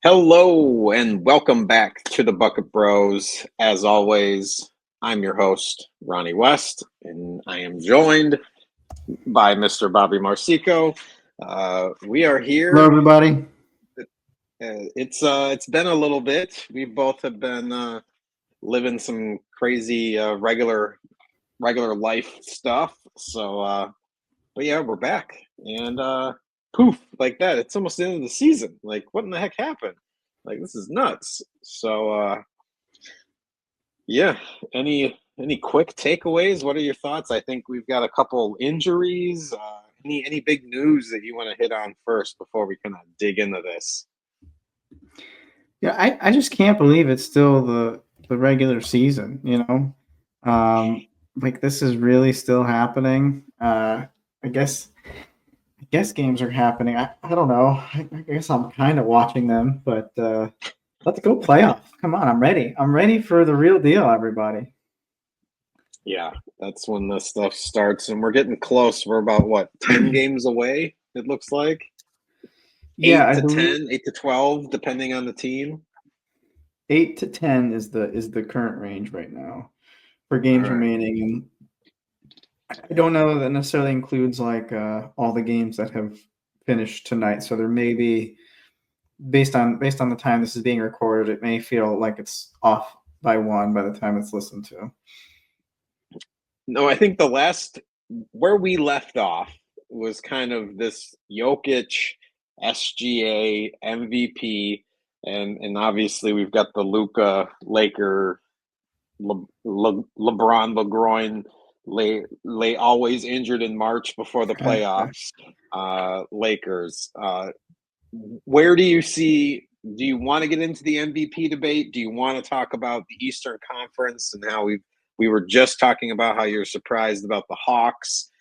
Hello and welcome back to the Bucket Bros. As always, I'm your host, Ronnie West, and I am joined by Mr. Bobby Marsico. We are Hello, here. everybody. It's been a little bit. We both have been living some crazy regular life stuff. But yeah, we're back, and poof, like that. It's almost the end of the season. Like, what in the heck happened? Like, this is nuts. Yeah. Any quick takeaways? What are your thoughts? I think we've got a couple injuries. Any big news that you want to hit on first before we kind of dig into this? Yeah, I just can't believe it's still the regular season, you know? Like this is really still happening. I guess games are happening. I don't know. I guess I'm kind of watching them, but let's go playoff. Come on, I'm ready. I'm ready for the real deal, everybody. Yeah, that's when the stuff starts, and we're getting close. We're about what, 10 games away? It looks like Yeah, eight I to believe 10, 8 to 12, depending on the team. 8 to 10 is the current range right now for All games right. remaining, and I don't know that necessarily includes like all the games that have finished tonight. So there may be based on the time this is being recorded, it may feel like it's off by one by the time it's listened to. No, I think the last where we left off was kind of this Jokic SGA MVP, and obviously we've got the Luca Laker LeBron LeGroin lay always injured in March before the playoffs. Lakers. Where do you see? Do you want to get into the MVP debate? Do you want to talk about the Eastern Conference and how we were just talking about how you're surprised about the Hawks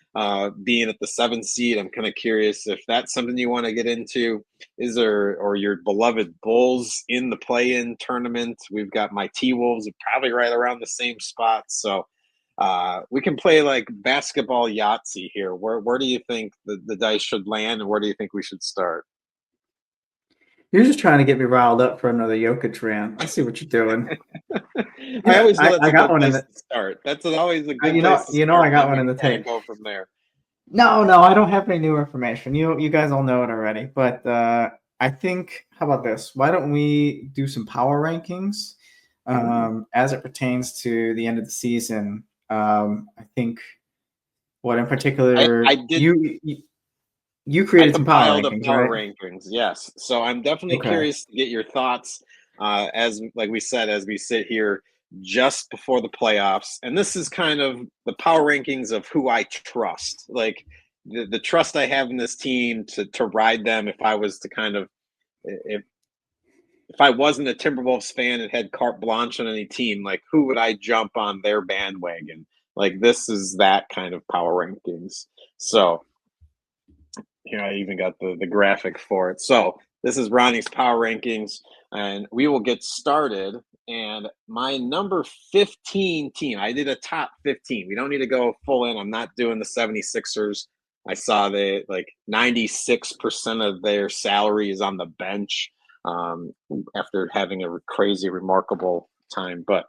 being at the 7th seed? I'm kind of curious if that's something you want to get into. Is there, or your beloved Bulls in the play-in tournament? We've got my T-Wolves probably right around the same spot. So we can play like basketball Yahtzee here. Where do you think the dice should land, and where do you think we should start? You're just trying to get me riled up for another Jokic rant. I see what you're doing. You I know, always know I that's a got good one in place the to start. That's always a I, good you place know to you know start, I and got then one we in can the kind of tank. go from there. No, I don't have any new information. You guys all know it already. But I think, how about this? Why don't we do some power rankings Ooh. as it pertains to the end of the season? I think what in I particular did. you I created some power compiled a rankings, power right? rankings, yes. So I'm definitely Okay. curious to get your thoughts. As like we said, as we sit here just before the playoffs, and this is kind of the power rankings of who I trust, like the trust I have in this team to ride them. If I was to kind of if I wasn't a Timberwolves fan and had carte blanche on any team, like who would I jump on their bandwagon? Like this is that kind of power rankings. So here I even got the graphic for it. So this is Ronnie's power rankings, and we will get started. And my number 15 team, I did a top 15. We don't need to go full in. I'm not doing the 76ers. I saw they like 96% of their salary is on the bench um, after having a crazy, remarkable time. But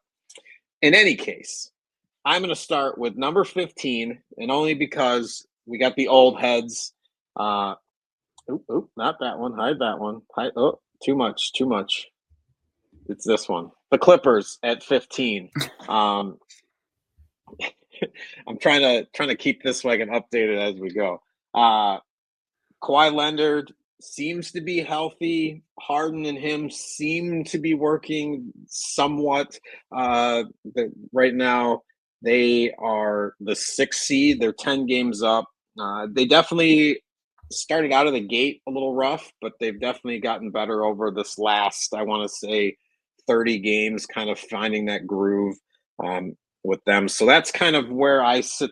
in any case, I'm going to start with number 15, and only because we got the old heads. Uh, not that one. Hide that one. Hide. Oh, too much. Too much. It's this one. The Clippers at 15. Um, I'm trying to keep this so I can update it as we go. Uh, Kawhi Leonard seems to be healthy. Harden and him seem to be working somewhat. Right now, they are the 6th seed. They're 10 games up. They definitely started out of the gate a little rough, but they've definitely gotten better over this last, I want to say, 30 games, kind of finding that groove with them. So that's kind of where I sit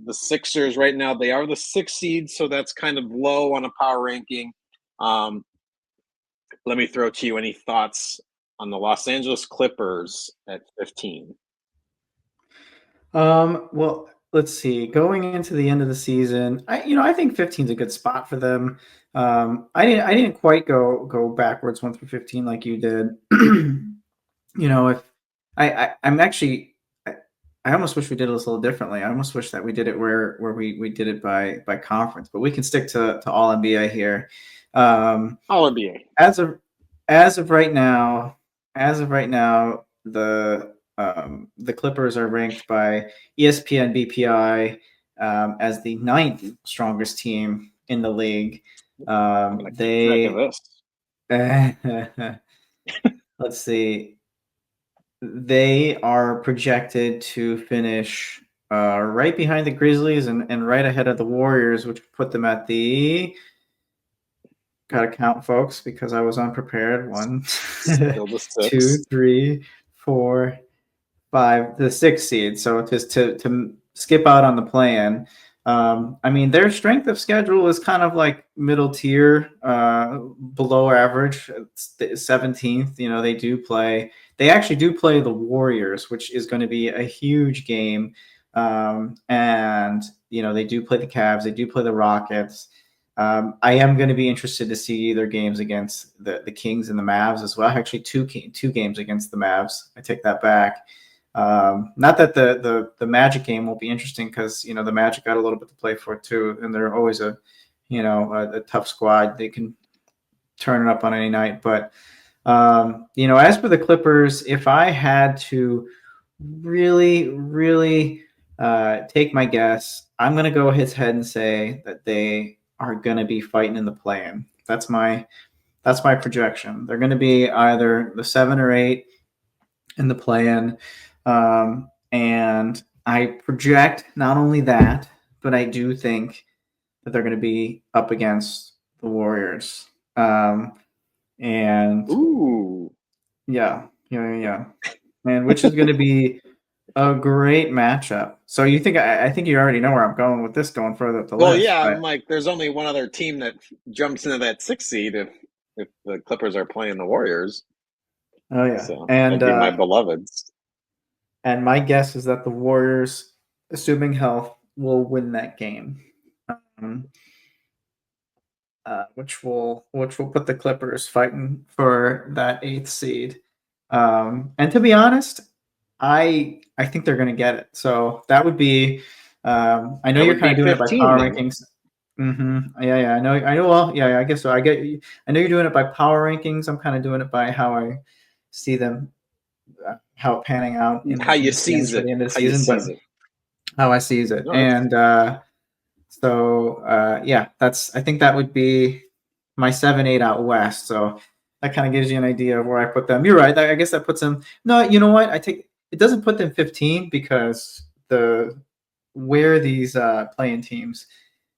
the Sixers right now. They are the 6th seed, so that's kind of low on a power ranking. Um, Let me throw to you any thoughts on the Los Angeles Clippers at 15. Well, let's see. Going into the end of the season, I think 15 is a good spot for them. I didn't quite go backwards 1 through 15 like you did. If I'm actually I almost wish we did this a little differently. I almost wish that we did it where we did it by conference, but we can stick to all NBA here. All NBA. As of as of right now, the Clippers are ranked by ESPN BPI as the ninth strongest team in the league. I'm gonna keep track of They this. let's see. They are projected to finish right behind the Grizzlies and right ahead of the Warriors, which put them at the gotta count, folks, because I was unprepared. One, Still the 2, six. 3, 4, 5, the 6th seed. So just to skip out on the play-in. I mean, their strength of schedule is kind of like middle tier, below average. It's the 17th. They actually do play the Warriors, which is going to be a huge game. And they do play the Cavs. They do play the Rockets. I am going to be interested to see their games against the Kings and the Mavs as well. Actually, two games against the Mavs. I take that back. Not that the Magic game won't be interesting because the Magic got a little bit to play for too, and they're always a tough squad. They can turn it up on any night. But as for the Clippers, if I had to really, really take my guess, I'm going to go ahead and say that they are going to be fighting in the play-in. That's my projection. They're going to be either the 7 or 8 in the play-in. And I project not only that, but I do think that they're going to be up against the Warriors. And Ooh. yeah. And which is going to be a great matchup. So you think I think you already know where I'm going with this, going further up the Well, list. yeah, But I'm like, there's only one other team that jumps into that 6th seed if the Clippers are playing the Warriors. oh yeah, So that'd be my beloveds. and my guess is that the Warriors, assuming health, will win that game. Um, which will put the Clippers fighting for that 8th seed. And to be honest, I think they're going to get it. So that would be. I know That you're would kind be of doing it by 15 power then. rankings. Yeah. I know. Well, yeah. I guess so. I know you're doing it by power rankings. I'm kind of doing it by how I see them, how it panning out in How the you standings seize for it. the end of the How you season, but seize it. how I sees it. No, that's And yeah, I think that would be my 7-8 out west. So that kind of gives you an idea of where I put them. You're right. I guess that puts them. No, you know what? It doesn't put them 15 because where these playing teams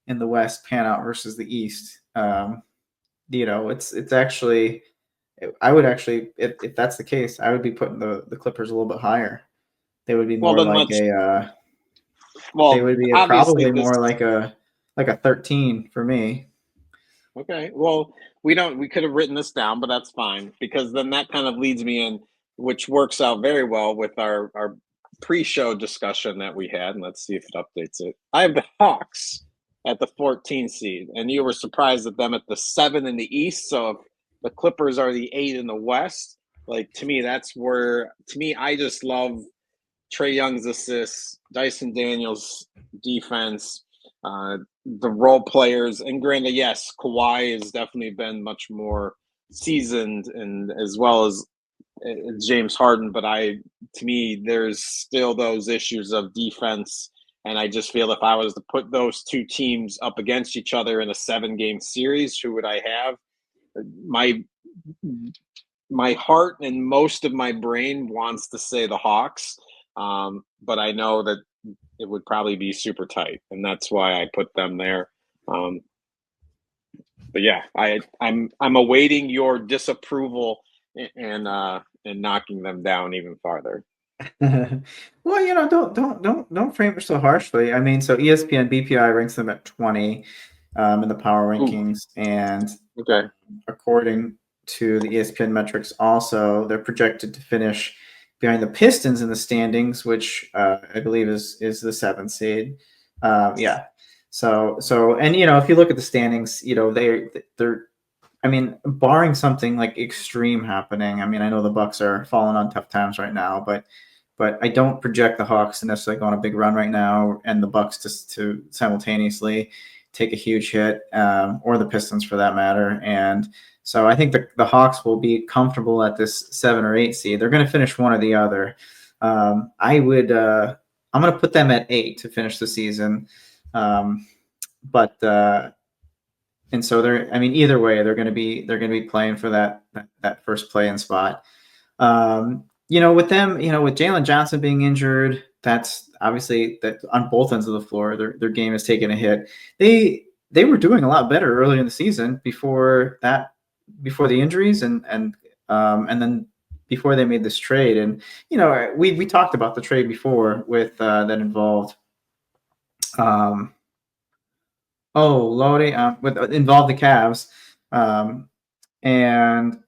in the West pan out versus the East. It's actually. I would actually, if that's the case, I would be putting the Clippers a little bit higher. They would be well more then like let's they well would be obviously probably this more like a 13 for me. okay. Well, we could have written this down, but that's fine because then that kind of leads me in, which works out very well with our pre-show discussion that we had, and let's see if it updates it. I have the Hawks at the 14 seed, and you were surprised at them at the 7 in the East. So if the Clippers are the 8 in the West, like to me, I just love Trae Young's assists, Dyson Daniels' defense, the role players, and granted, yes, Kawhi has definitely been much more seasoned, and as well as James Harden. But to me, there's still those issues of defense, and I just feel if I was to put those two teams up against each other in a 7-game series, who would I have? My my heart and most of my brain wants to say the Hawks, but I know that it would probably be super tight, and that's why I put them there. Um, but yeah, I'm awaiting your disapproval and knocking them down even farther. Well, don't frame it so harshly. I mean, so ESPN BPI ranks them at 20 in the power Ooh, rankings, and okay. according to the ESPN metrics, also they're projected to finish behind the Pistons in the standings, which I believe is the seventh seed. Yeah. So and if you look at the standings, they're I mean, barring something like extreme happening. I mean, I know the Bucks are falling on tough times right now, but I don't project the Hawks to necessarily go on a big run right now, and the Bucks to simultaneously take a huge hit, or the Pistons for that matter. And so I think the Hawks will be comfortable at this 7 or 8 seed. They're going to finish one or the other. I'm going to put them at 8 to finish the season. But and so either way, they're going to be playing for that first play-in spot. With them, with Jalen Johnson being injured, that's obviously that on both ends of the floor, their game has taken a hit. They were doing a lot better early in the season before the injuries, and then before they made this trade. And we talked about the trade before with that involved Lodi, involved the Cavs, and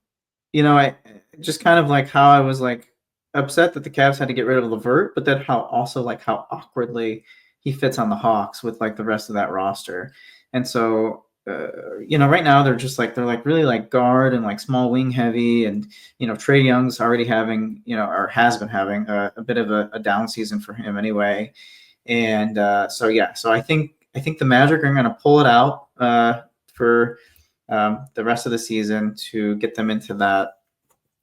I just kind of like how I was like upset that the Cavs had to get rid of LeVert, but then how awkwardly he fits on the Hawks with like the rest of that roster. And so right now they're like really like guard and like small wing heavy, and Trae Young's already having or has been having a bit of a down season for him anyway. And so I think the Magic are going to pull it out for the rest of the season to get them into that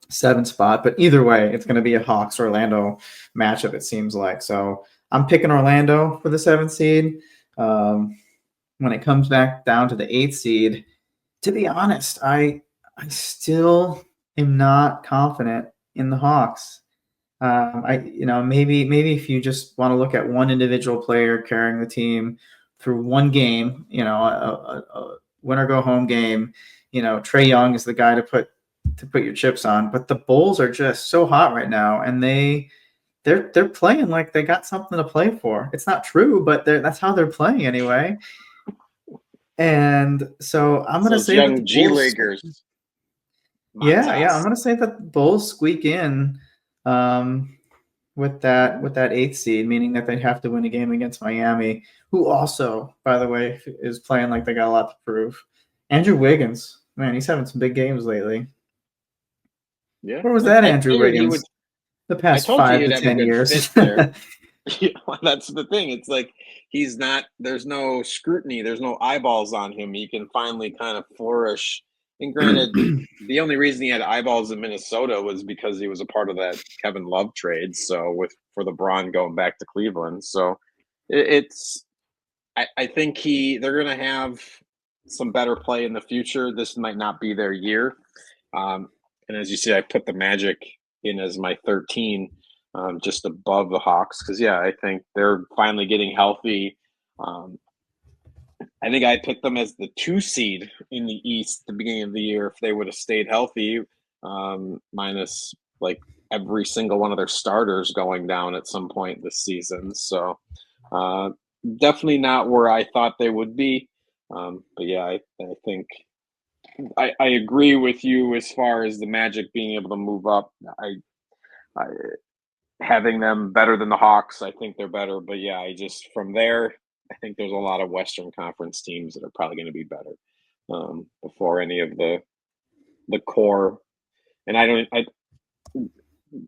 7 spot. But either way, it's going to be a Hawks Orlando matchup, it seems like. So I'm picking Orlando for the 7th seed. When it comes back down to the 8th seed, to be honest, I still am not confident in the Hawks. Maybe if you just want to look at one individual player carrying the team through one game, a win or go home game, Trae Young is the guy to put your chips on. But the Bulls are just so hot right now, and they're playing like they got something to play for. It's not true, but that's how they're playing anyway. And so I'm going to say that the G Bulls, Leaguers. yeah, I'm going to say that the Bulls squeak in with that 8th seed, meaning that they have to win a game against Miami, who also, by the way, is playing like they got a lot to prove. Andrew Wiggins, man, he's having some big games lately. Yeah, Where was that Andrew Wiggins the past 5 to 10 years? That's the thing. It's like there's no scrutiny, there's no eyeballs on him. He can finally kind of flourish. And granted, the only reason he had eyeballs in Minnesota was because he was a part of that Kevin Love trade. So for LeBron going back to Cleveland. So I think they're going to have some better play in the future. This might not be their year. And as you see, I put the Magic in as my 13. Just above the Hawks, because I think they're finally getting healthy. I think I picked them as the 2 seed in the East at the beginning of the year if they would have stayed healthy, minus like every single one of their starters going down at some point this season. So definitely not where I thought they would be. But I think I agree with you as far as the Magic being able to move up. I having them better than the Hawks, I think they're better. But from there, I think there's a lot of Western Conference teams that are probably going to be better before any of the core. And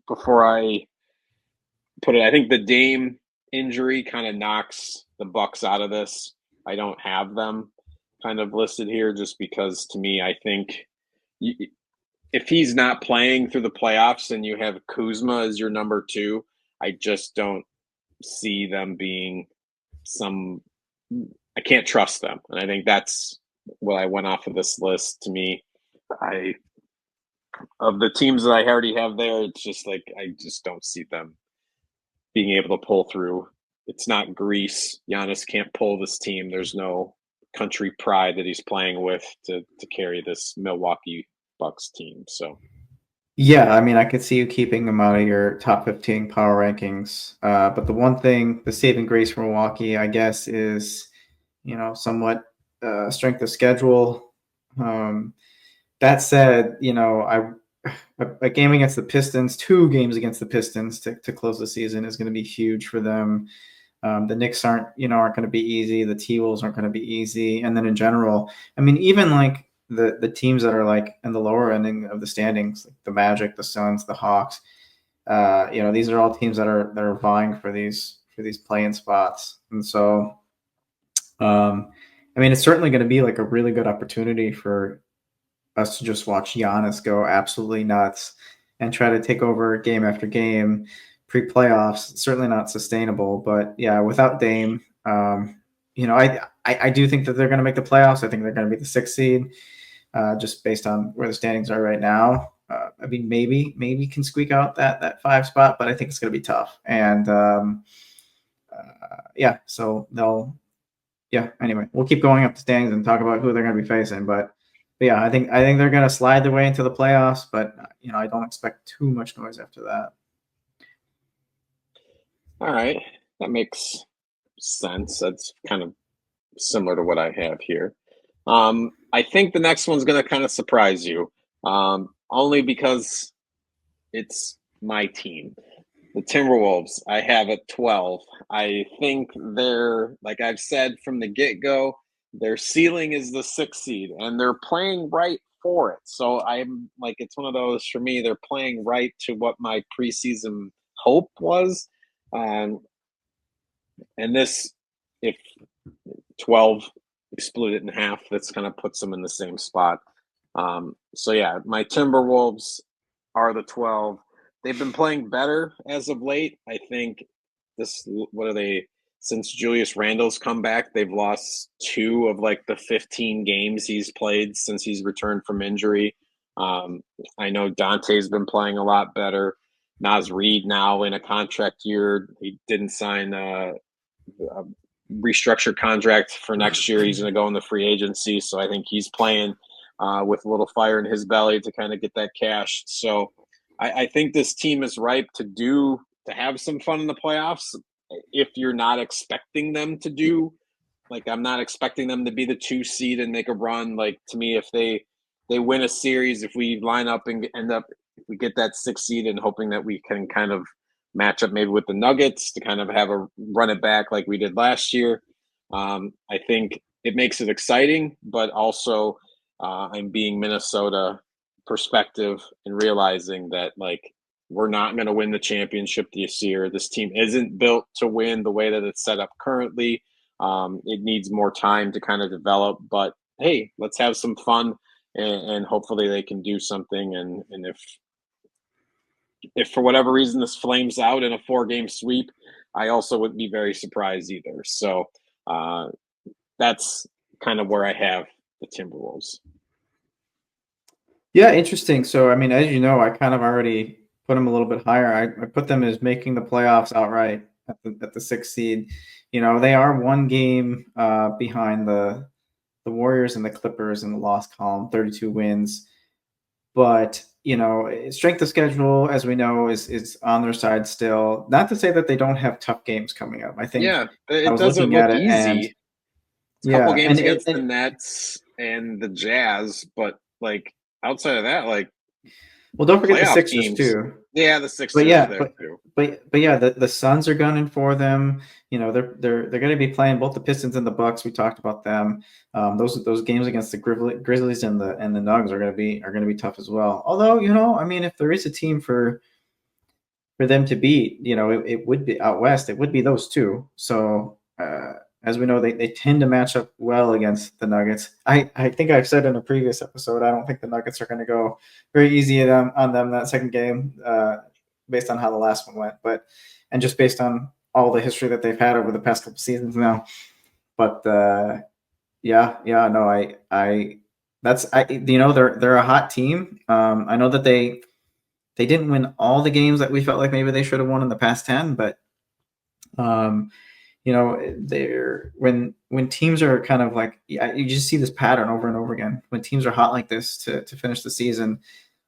before I put it, I think the Dame injury kind of knocks the Bucks out of this. I don't have them kind of listed here just because, to me, I think if he's not playing through the playoffs and you have Kuzma as your number 2, I just don't see them being I can't trust them. And I think that's what I went off of this list. To me, of the teams that I already have there, it's just like I just don't see them being able to pull through. It's not Greece. Giannis can't pull this team. There's no country pride that he's playing with to carry this Milwaukee Bucks team. So yeah, I mean, I could see you keeping them out of your top 15 power rankings. But the one thing, the saving grace for Milwaukee, I guess, is somewhat strength of schedule. That said, a game against the Pistons, 2 games against the Pistons to close the season is going to be huge for them. The Knicks aren't going to be easy. The T-Wolves aren't going to be easy. And then in general, I mean, even like the teams that are like in the lower ending of the standings, like the Magic, the Suns, the Hawks, these are all teams that are vying for these play-in spots. And so, I mean, it's certainly going to be like a really good opportunity for us to just watch Giannis go absolutely nuts and try to take over game after game pre-playoffs. Certainly not sustainable, but yeah, without Dame, I do think that they're going to make the playoffs. I think they're going to be the 6th seed, just based on where the standings are right now. I mean, maybe can squeak out that 5 spot, but I think it's going to be tough. And so anyway, we'll keep going up the standings and talk about who they're going to be facing. But yeah, I think they're going to slide their way into the playoffs, but I don't expect too much noise after that. All right, that makes sense. That's kind of similar to what I have here. I think the next one's going to kind of surprise you, only because it's my team. The Timberwolves, I have at 12. I think they're, like I've said from the get-go, their ceiling is the 6th seed, and they're playing right for it. So I'm like, it's one of those for me, they're playing right to what my preseason hope was. And this, if 12 split it in half, that's kind of puts them in the same spot. So yeah, my Timberwolves are the 12. They've been playing better as of late. I think since Julius Randle's come back, they've lost 2 of like the 15 games he's played since he's returned from injury. I know Dante's been playing a lot better. Naz Reid now in a contract year. He didn't sign a restructured contract for next year. He's going to go in the free agency. So I think he's playing with a little fire in his belly to kind of get that cash. So I think this team is ripe to have some fun in the playoffs. If you're not expecting them to do, like, I'm not expecting them to be the 2 seed and make a run. Like, to me, if they win a series, if we line up and if we get that 6th seed, and hoping that we can kind of match up maybe with the Nuggets to kind of have a run it back like we did last year. I think it makes it exciting, but also I'm being Minnesota perspective and realizing that, like, we're not going to win the championship this year. This team isn't built to win the way that it's set up currently. It needs more time to kind of develop, but hey, let's have some fun, and hopefully they can do something. And if for whatever reason this flames out in a 4-game sweep, I also wouldn't be very surprised either. So that's kind of where I have the Timberwolves. Yeah, interesting. So, I mean, as you know, I kind of already put them a little bit higher. I put them as making the playoffs outright at the 6th seed. They are 1 game behind the Warriors and the Clippers in the loss column, 32 wins. But, strength of schedule, as we know, is on their side still. Not to say that they don't have tough games coming up. I think it doesn't look easy. A couple games against the Nets and the Jazz, but like outside of that, like, well, don't forget the Sixers too. Yeah, the Sixers. But yeah, the Suns are gunning for them. They're going to be playing both the Pistons and the Bucks. We talked about them. Those games against the Grizzlies and the Nuggets are going to be tough as well. Although, I mean, if there is a team for them to beat, it would be out west. It would be those 2. So as we know, they tend to match up well against the Nuggets. I think I've said in a previous episode, I don't think the Nuggets are going to go very easy on them that 2nd game, based on how the last one went, and just based on all the history that they've had over the past couple seasons now. But they're a hot team. I know that they didn't win all the games that we felt like maybe they should have won in the past 10, but they're when teams are kind of like, you just see this pattern over and over again. When teams are hot like this to finish the season,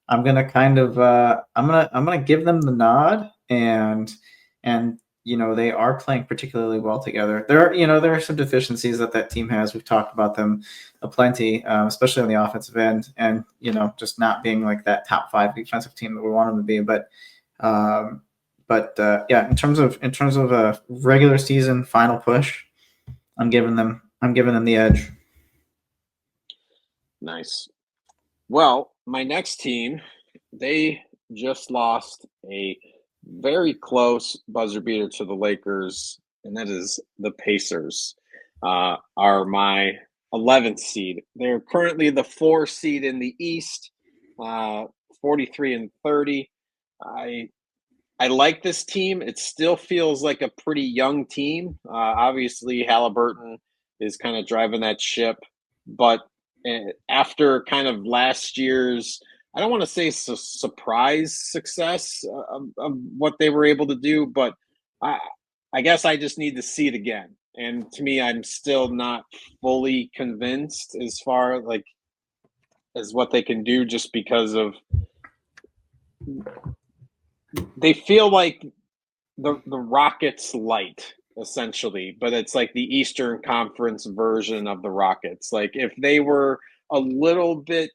I'm gonna kind of I'm gonna give them the nod and they are playing particularly well together. There are some deficiencies that team has. We've talked about them aplenty, especially on the offensive end, and just not being like that top 5 defensive team that we want them to be. Yeah, in terms of a regular season final push, I'm giving them the edge. Nice. Well, my next team, they just lost a very close buzzer beater to the Lakers, and that is the Pacers. Are my 11th seed. They're currently the 4 seed in the East, 43 and 30. I like this team. It still feels like a pretty young team. Obviously, Halliburton is kind of driving that ship, but after kind of last year's, I don't want to say surprise success of what they were able to do, but I guess I just need to see it again. And to me, I'm still not fully convinced as far like as what they can do, just because of they feel like the Rockets light essentially, but it's like the Eastern Conference version of the Rockets. Like if they were a little bit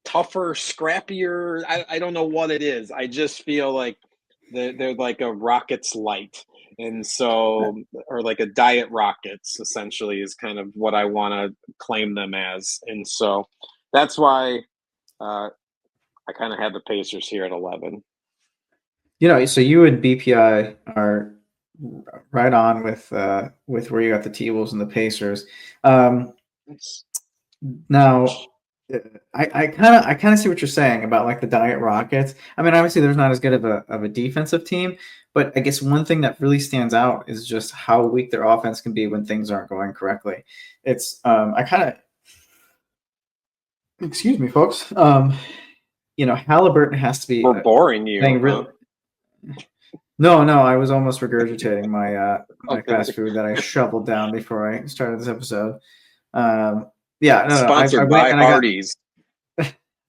tougher, scrappier, I don't know what it is. I just feel like they're like a Rockets light. And so, or like a Diet Rockets essentially is kind of what I want to claim them as. And so that's why I kind of had the Pacers here at 11. So you and BPI are right on with where you got the T-Wolves and the Pacers. Now, I kind of see what you're saying about like the Diet Rockets. I mean, obviously, there's not as good of a defensive team, but I guess one thing that really stands out is just how weak their offense can be when things aren't going correctly. It's excuse me, folks. Halliburton has to be. We're boring you. Huh? No, I was almost regurgitating my fast food that I shoveled down before I started this episode. Sponsored by Hardee's.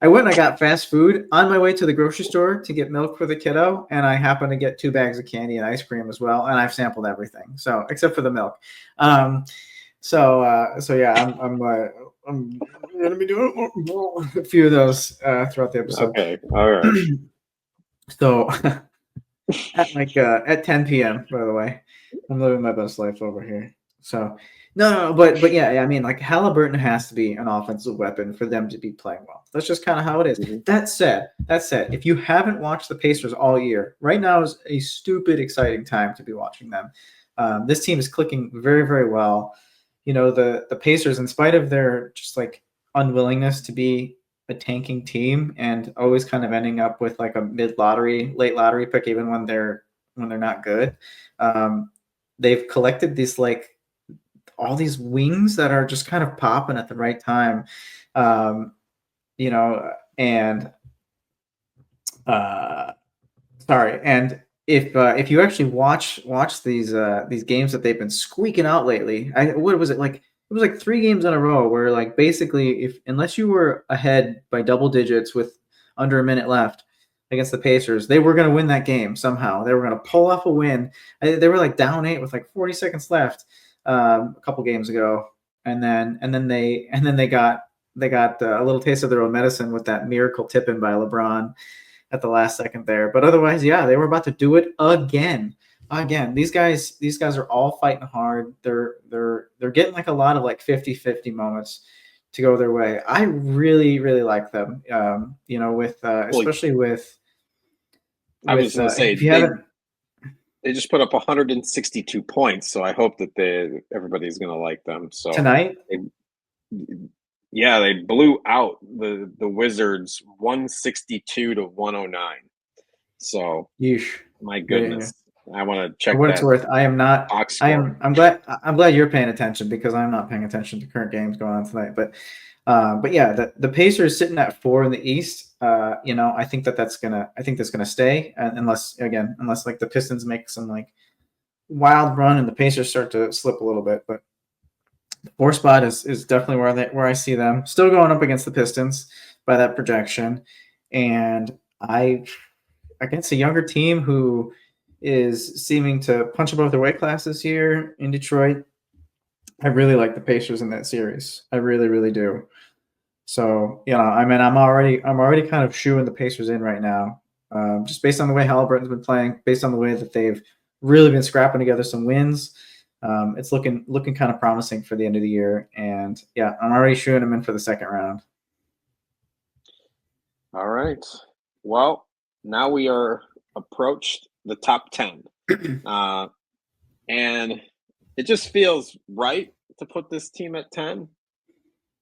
I went and I got fast food on my way to the grocery store to get milk for the kiddo, and I happened to get 2 bags of candy and ice cream as well, and I've sampled everything, so except for the milk. So yeah, I'm going to be doing a few of those throughout the episode. Okay, all right. So at 10 p.m. by the way, I'm living my best life over here. So no, but yeah, I mean, like Halliburton has to be an offensive weapon for them to be playing well. That's just kind of how it is. Mm-hmm. That said, if you haven't watched the Pacers all year, right now is a stupid exciting time to be watching them. This team is clicking very, very well. The Pacers, in spite of their just like unwillingness to be a tanking team and always kind of ending up with like a late lottery pick, even when they're not good. They've collected these like all these wings that are just kind of popping at the right time. And sorry. And if you actually watch these games that they've been squeaking out lately, what was it like? It was like 3 games in a row where like basically unless you were ahead by double digits with under a minute left against the Pacers, they were going to win that game somehow. They were going to pull off a win. They were like down 8 with like 40 seconds left a couple games ago, and then they got a little taste of their own medicine with that miracle tip-in by LeBron at the last second there. But otherwise, yeah, they were about to do it again. These guys are all fighting hard. They're getting like a lot of like 50-50 moments to go their way. I really, really like them. Especially with I was going to say they just put up 162 points, so I hope that everybody's going to like them. So tonight, they blew out the Wizards 162 to 109. So, yeesh. My goodness. Yeah. I want to check. For what it's worth, I am not. Oxford. I'm glad you're paying attention because I'm not paying attention to current games going on tonight. But yeah, the Pacers sitting at 4 in the East. I think that's gonna stay unless like the Pistons make some like wild run and the Pacers start to slip a little bit. But the 4 spot is definitely where I see them still going up against the Pistons by that projection, and against a younger team who is seeming to punch above their weight class this year in Detroit. I really like the Pacers in that series. I really, really do. So, I mean, I'm already kind of shooing the Pacers in right now, just based on the way Halliburton's been playing, based on the way that they've really been scrapping together some wins. It's looking kind of promising for the end of the year, and yeah, I'm already shooting them in for the second round. All right. Well, now we are approached the top 10. And it just feels right to put this team at 10.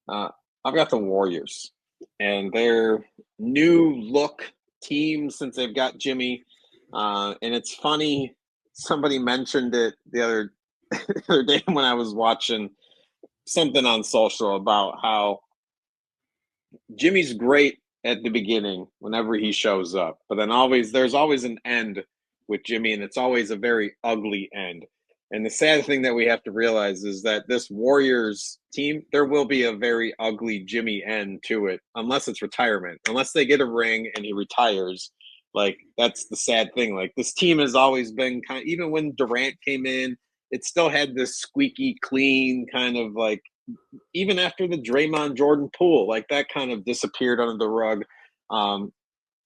I've got the Warriors, and their new look team since they've got Jimmy. And it's funny, somebody mentioned it the other day when I was watching something on social about how Jimmy's great at the beginning whenever he shows up, but then there's always an end with Jimmy, and it's always a very ugly end. And the sad thing that we have to realize is that this Warriors team, there will be a very ugly Jimmy end to it, unless it's retirement, unless they get a ring and he retires. Like, that's the sad thing. Like, this team has always been even when Durant came in, it still had this squeaky clean kind of like, even after the Draymond Jordan pool, like that kind of disappeared under the rug.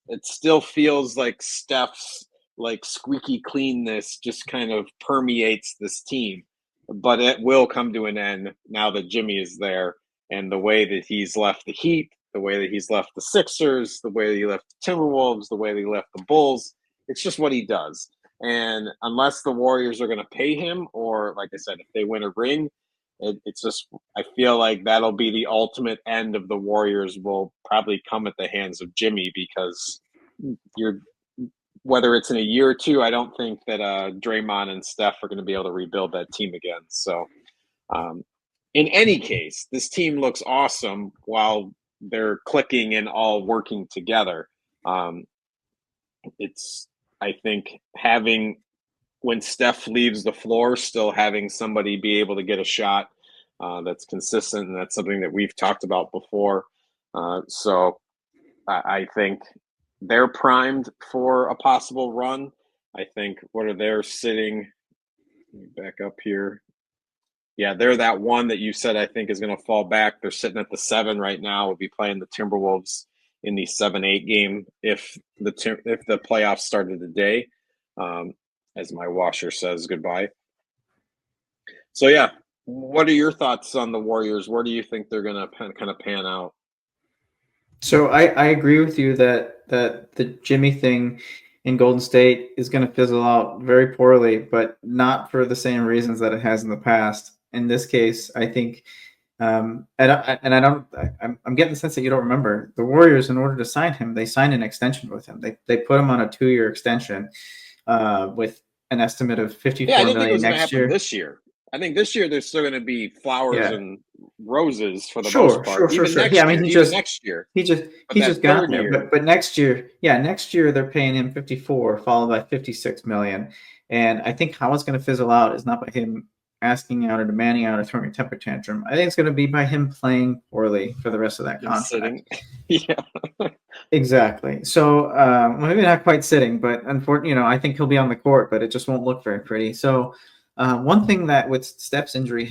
It still feels like Steph's like squeaky cleanness just kind of permeates this team, but it will come to an end now that Jimmy is there, and the way that he's left the Heat, the way that he's left the Sixers, the way that he left the Timberwolves, the way that he left the Bulls. It's just what he does. And unless the Warriors are going to pay him, or like I said, if they win a ring, it's just, I feel like that'll be the ultimate end of the Warriors will probably come at the hands of Jimmy, because you're, whether it's in a year or two, I don't think that Draymond and Steph are going to be able to rebuild that team again. So in any case, this team looks awesome while they're clicking and all working together. It's, I think, having, when Steph leaves the floor, still having somebody be able to get a shot that's consistent, and that's something that we've talked about before. So I think they're primed for a possible run. I think, what are they sitting? Let me back up here. Yeah, they're that one that you said I think is going to fall back. They're sitting at the 7 right now. We'll be playing the Timberwolves in the 7-8 game if the playoffs started today. As my washer says goodbye. So yeah, what are your thoughts on the Warriors? Where do you think they're going to kind of pan out? So I agree with you that the Jimmy thing in Golden State is going to fizzle out very poorly, but not for the same reasons that it has in the past. In this case, I think, and I'm getting the sense that you don't remember the Warriors. In order to sign him, they signed an extension with him. They put him on a 2-year extension with an estimate of Yeah, I 54 didn't think it million was going to next happen year. this year. I think this year there's still going to be flowers Yeah, and roses for the most sure, part. sure, sure, Even sure. Yeah, I next mean year, even next year. he just But he that just got third there. year, But next year, yeah, next year they're paying him 54, followed by 56 million. And I think how it's going to fizzle out is not by him asking out or demanding out or throwing a temper tantrum. I think it's going to be by him playing poorly for the rest of that and contract. sitting. Yeah. Exactly. So maybe not quite sitting, but unfortunately, I think he'll be on the court, but it just won't look very pretty. So one thing that with Steph's injury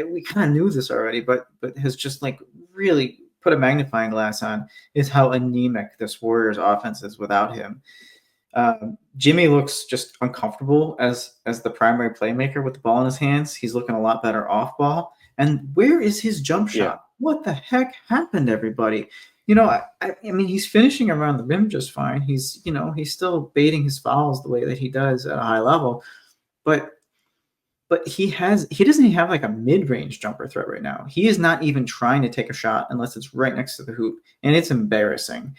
we kind of knew this already, but has just like really put a magnifying glass on is how anemic this Warriors offense is without him. Jimmy looks just uncomfortable as the primary playmaker with the ball in his hands. He's looking a lot better off ball. And where is his jump Yeah. shot? What the heck happened, everybody? I mean, he's finishing around the rim just fine. He's still baiting his fouls the way that he does at a high level, but he doesn't even have like a mid-range jumper threat right now. He is not even trying to take a shot unless it's right next to the hoop, and it's embarrassing.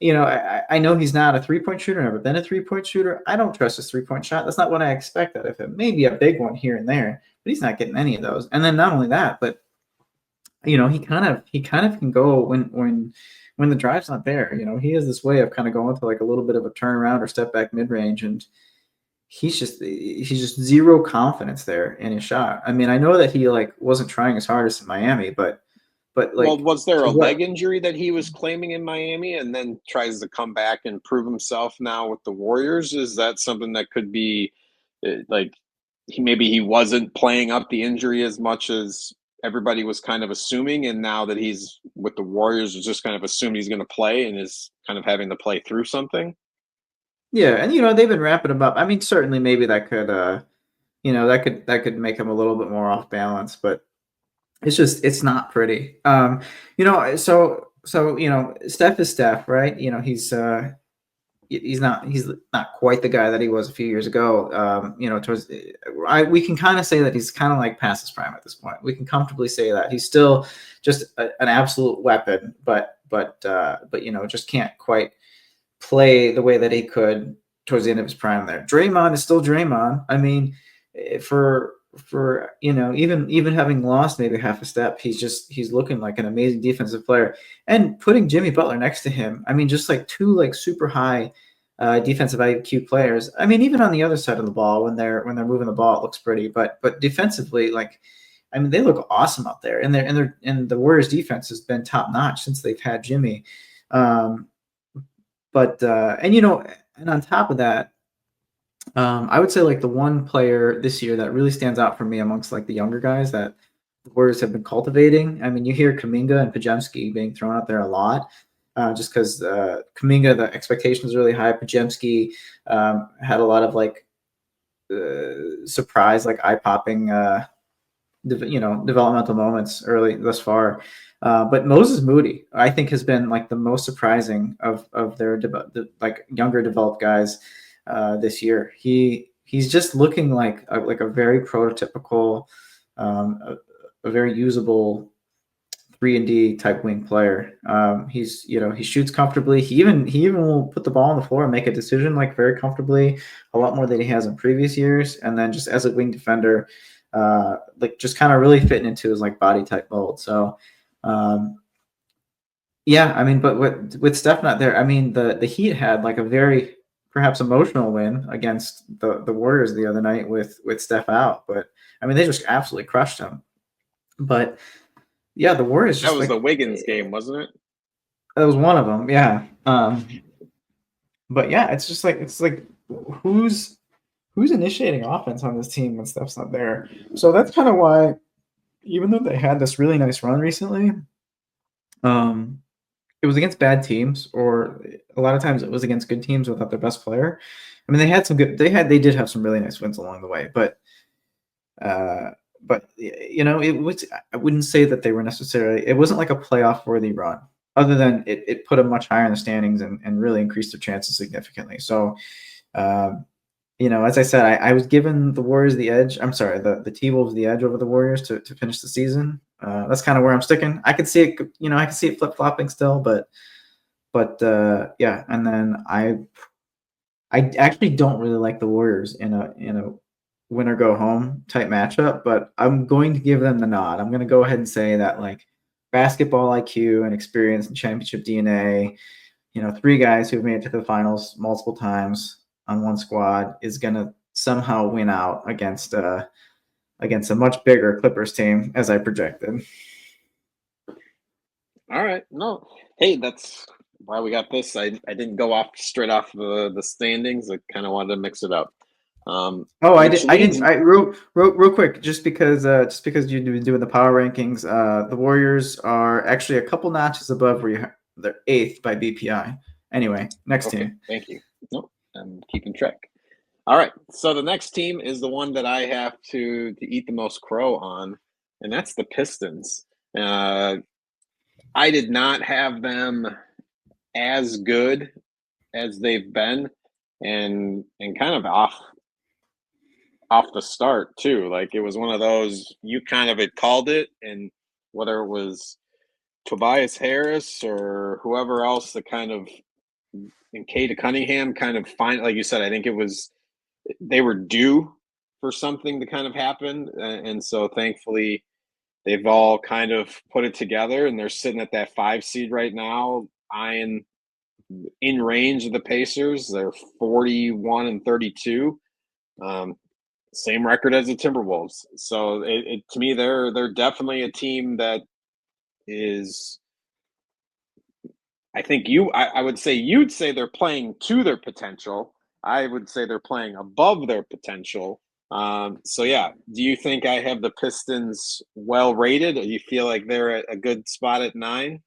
I know he's not a three-point shooter, never been a three-point shooter. I don't trust his three-point shot. That's not what I expect out of him. Maybe a big one here and there, but he's not getting any of those. And then not only that, but he kind of can go when the drive's not there. He has this way of kind of going to like a little bit of a turnaround or step back mid-range, and he's just zero confidence there in his shot. I mean, I know that he like wasn't trying as hard as in Miami, but But Well, like, was there to a leg what? injury that he was claiming in Miami and then tries to come back and prove himself now with the Warriors? Is that something that could be like maybe he wasn't playing up the injury as much as everybody was kind of assuming, and now that he's with the Warriors, is just kind of assumed he's going to play and is kind of having to play through something? Yeah, and they've been wrapping him up. I mean, certainly maybe that could that could make him a little bit more off balance, but it's not pretty. Steph is Steph, right? He's not quite the guy that he was a few years ago. We can kind of say that he's kind of like past his prime at this point. We can comfortably say that he's still just an absolute weapon, but just can't quite play the way that he could towards the end of his prime there. Draymond is still Draymond. I mean, for even having lost maybe half a step, he's looking like an amazing defensive player. And putting Jimmy Butler next to him, I mean, just like two like super high defensive IQ players. I mean, even on the other side of the ball when they're moving the ball, it looks pretty. But defensively, like I mean, they look awesome out there, and the Warriors defense has been top notch since they've had Jimmy. Um, but and on top of that, I would say like the one player this year that really stands out for me amongst like the younger guys that the Warriors have been cultivating. I mean, you hear Kaminga and Pajemski being thrown out there a lot, just because Kaminga, the expectations are really high. Pajemski had a lot of like surprise, like eye popping, developmental moments early thus far. But Moses Moody, I think, has been like the most surprising of their like younger developed guys this year. He's just looking like a very prototypical, a very usable 3-and-D type wing player. He shoots comfortably. He even will put the ball on the floor and make a decision like very comfortably, a lot more than he has in previous years. And then just as a wing defender, like just kind of really fitting into his like body type mold. So yeah, I mean, but with Steph not there, I mean the Heat had like a very perhaps emotional win against the Warriors the other night with Steph out. But I mean they just absolutely crushed him. But yeah, the Warriors That just was the like Wiggins game, wasn't it? that was one of them. Yeah. But yeah, it's like who's who's initiating offense on this team when Steph's not there. So that's kind of why, even though they had this really nice run recently, um, it was against bad teams, or a lot of times it was against good teams without their best player. I mean, they did have some really nice wins along the way, uh, it was. I wouldn't say that they were necessarily. It wasn't like a playoff worthy run, other than it put them much higher in the standings and really increased their chances significantly. So, um, as I said, I was given the Warriors the edge. I'm sorry, the T Wolves the edge over the Warriors to finish the season. That's kind of where I'm sticking. I could see it, I could see it flip flopping still, but yeah. And then I actually don't really like the Warriors in a win or go home type matchup, but I'm going to give them the nod. I'm going to go ahead and say that like basketball IQ and experience and championship DNA, three guys who've made it to the finals multiple times on one squad is going to somehow win out against a much bigger Clippers team as I projected. All right. No. Hey, that's why we got this. I didn't go off straight off the standings. I kind of wanted to mix it up. Oh, I Which did. I leads didn't. I real quick, just because you've been doing the power rankings. The Warriors are actually a couple notches above where they're eighth by BPI. Anyway, next Okay, team. thank you. Nope, I'm keeping track. All right. So the next team is the one that I have to eat the most crow on, and that's the Pistons. Uh I did not have them as good as they've been, and kind of off the start too. Like it was one of those you kind of had called it, and whether it was Tobias Harris or whoever else that kind of and Cade Cunningham kind of find, like you said, I think it was they were due for something to kind of happen, and so thankfully they've all kind of put it together, and they're sitting at that 5 seed right now, eyeing in range of the Pacers. They're 41-32. Um, Same record as the Timberwolves. So to me, they're definitely a team that is I think I would say you'd say they're playing to their potential. I would say they're playing above their potential. So yeah, do you think I have the Pistons well rated? Or do you feel like they're at a good spot at 9?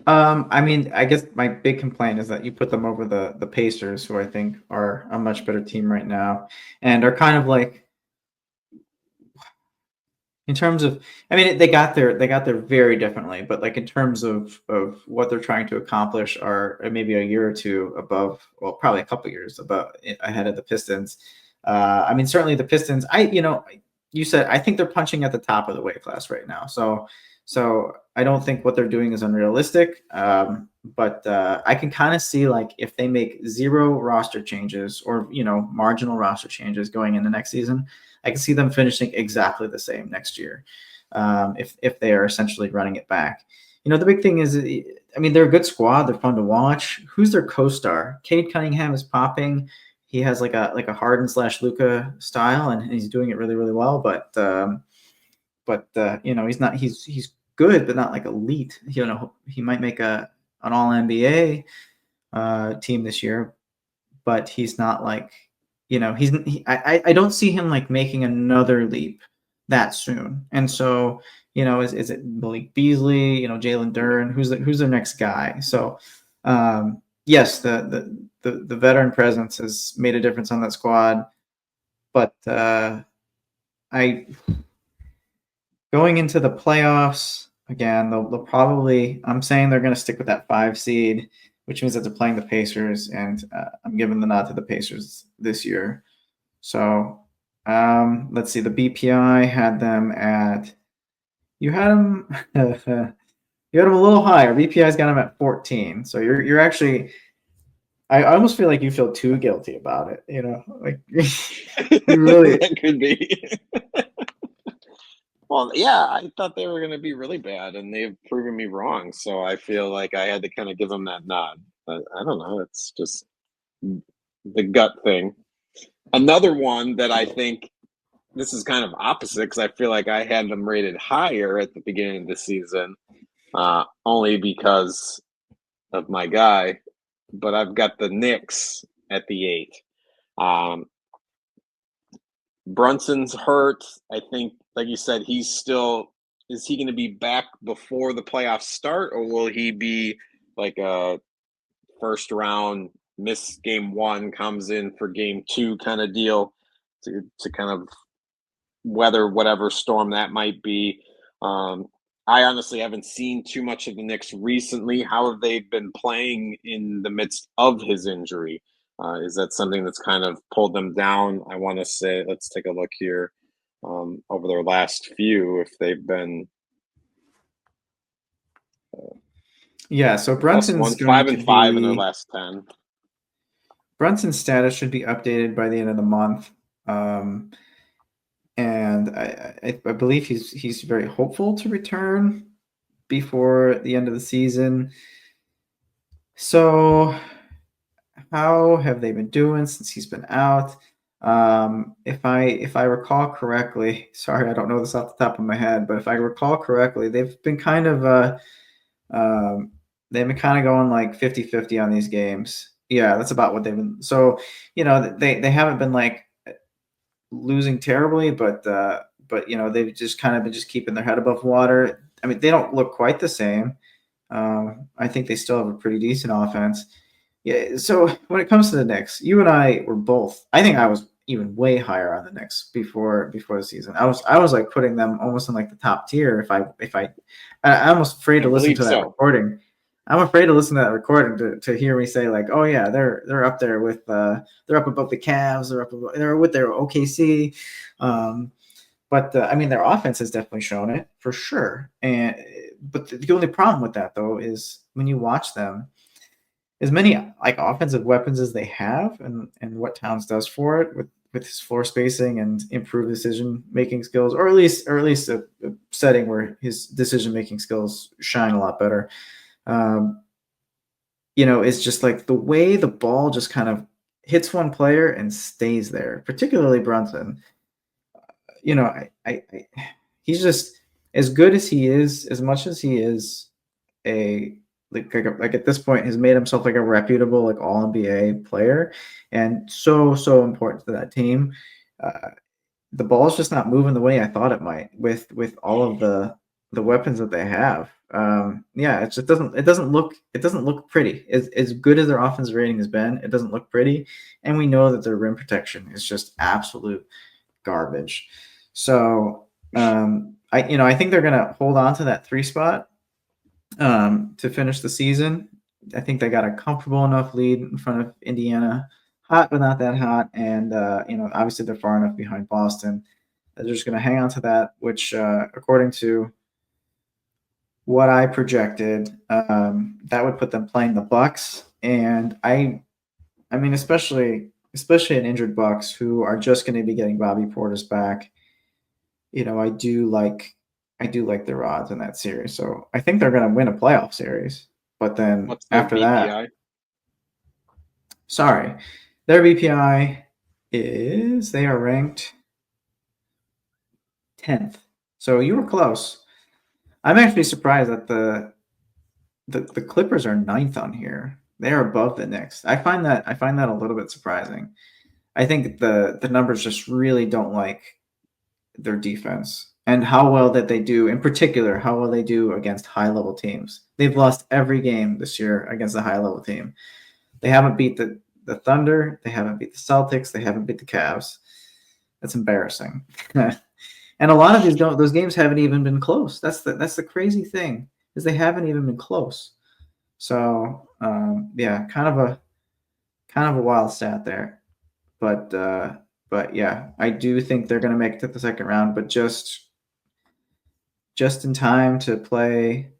I mean, I guess my big complaint is that you put them over the Pacers, who I think are a much better team right now, and are kind of like in terms of, I mean, they got there very differently, but like in terms of what they're trying to accomplish are maybe a year or two above, well, probably a couple years above ahead of the Pistons. I mean, certainly the Pistons. You said I think they're punching at the top of the weight class right now. So I don't think what they're doing is unrealistic. But I can kind of see like if they make zero roster changes or marginal roster changes going into next season, I can see them finishing exactly the same next year, if they are essentially running it back. The big thing is, I mean, they're a good squad. They're fun to watch. Who's their co-star? Cade Cunningham is popping. He has like a Harden / Luka style, and he's doing it really really well. But he's not he's good, but not like elite. He might make an All NBA team this year, but he's not like, I don't see him like making another leap that soon. And so, is it Malik Beasley, Jalen Duren, who's their next guy? So, yes, the veteran presence has made a difference on that squad, but I going into the playoffs again, they'll probably. I'm saying they're going to stick with that 5 seed, which means that they're playing the Pacers, and I'm giving the nod to the Pacers this year. So let's see. The BPI had them at. You had them. You had them a little higher. BPI's got them at 14. So you're actually. I almost feel like you feel too guilty about it. Like you really. That could be. Well, yeah, I thought they were going to be really bad, and they've proven me wrong. So I feel like I had to kind of give them that nod. But I don't know. It's just the gut thing. Another one that I think this is kind of opposite because I feel like I had them rated higher at the beginning of the season, only because of my guy. But I've got the Knicks at the 8. Um, Brunson's hurt. I think, like you said, he's still. Is he going to be back before the playoffs start, or will he be like a first round, miss game 1, comes in for game 2 kind of deal to kind of weather whatever storm that might be? I honestly haven't seen too much of the Knicks recently. How have they been playing in the midst of his injury? Is that something that's kind of pulled them down? I want to say, let's take a look here over their last few, if they've been Yeah. So plus Brunson's one, going 5 to and 5 in their be. last 10. Brunson's status should be updated by the end of the month. And I believe he's very hopeful to return before the end of the season. So how have they been doing since he's been out? If I recall correctly, sorry, I don't know this off the top of my head, but if I recall correctly, they've been kind of going like 50-50 on these games. Yeah, that's about what they've been. So, they haven't been like losing terribly, but they've just kind of been just keeping their head above water. I mean, they don't look quite the same. I think they still have a pretty decent offense. Yeah. So when it comes to the Knicks, you and I were both. I think I was even way higher on the Knicks before the season. I was like putting them almost in like the top tier. I'm almost afraid I to listen believe to that so. recording. I'm afraid to listen to that recording to hear me say like, oh yeah, they're up there with they're up above the Cavs. They're with their OKC. But I mean, their offense has definitely shown it for sure. But the only problem with that though is when you watch them, as many like offensive weapons as they have, and what Towns does for it with his floor spacing and improved decision making skills, or at least a setting where his decision making skills shine a lot better. It's just like the way the ball just kind of hits one player and stays there, particularly Brunson. I he's just as good as he is, as much as he is a like at this point has made himself like a reputable like all NBA player and so important to that team. Uh, the ball's just not moving the way I thought it might with all of the weapons that they have. Yeah, it just doesn't look pretty. As good as their offensive rating has been, it doesn't look pretty, and we know that their rim protection is just absolute garbage. So I think they're gonna hold on to that 3 spot to finish the season. I think they got a comfortable enough lead in front of Indiana, hot but not that hot, and obviously they're far enough behind Boston. They're just going to hang on to that, which, according to what I projected, that would put them playing the Bucks, and I mean, especially an injured Bucks who are just going to be getting Bobby Portis back. I do like their odds in that series. So I think they're going to win a playoff series. But then What's their after that, BPI? sorry, their BPI is they are ranked 10th. So you were close. I'm actually surprised that the Clippers are ninth on here. They are above the Knicks. I find that a little bit surprising. I think the numbers just really don't like their defense and how well that they do, in particular, how well they do against high level teams. They've lost every game this year against a high level team. They haven't beat the Thunder, they haven't beat the Celtics, they haven't beat the Cavs. That's embarrassing. And a lot of those games haven't even been close. That's the crazy thing is they haven't even been close. So yeah, kind of a wild stat there. But yeah, I do think they're going to make it to the second round, but just in time to play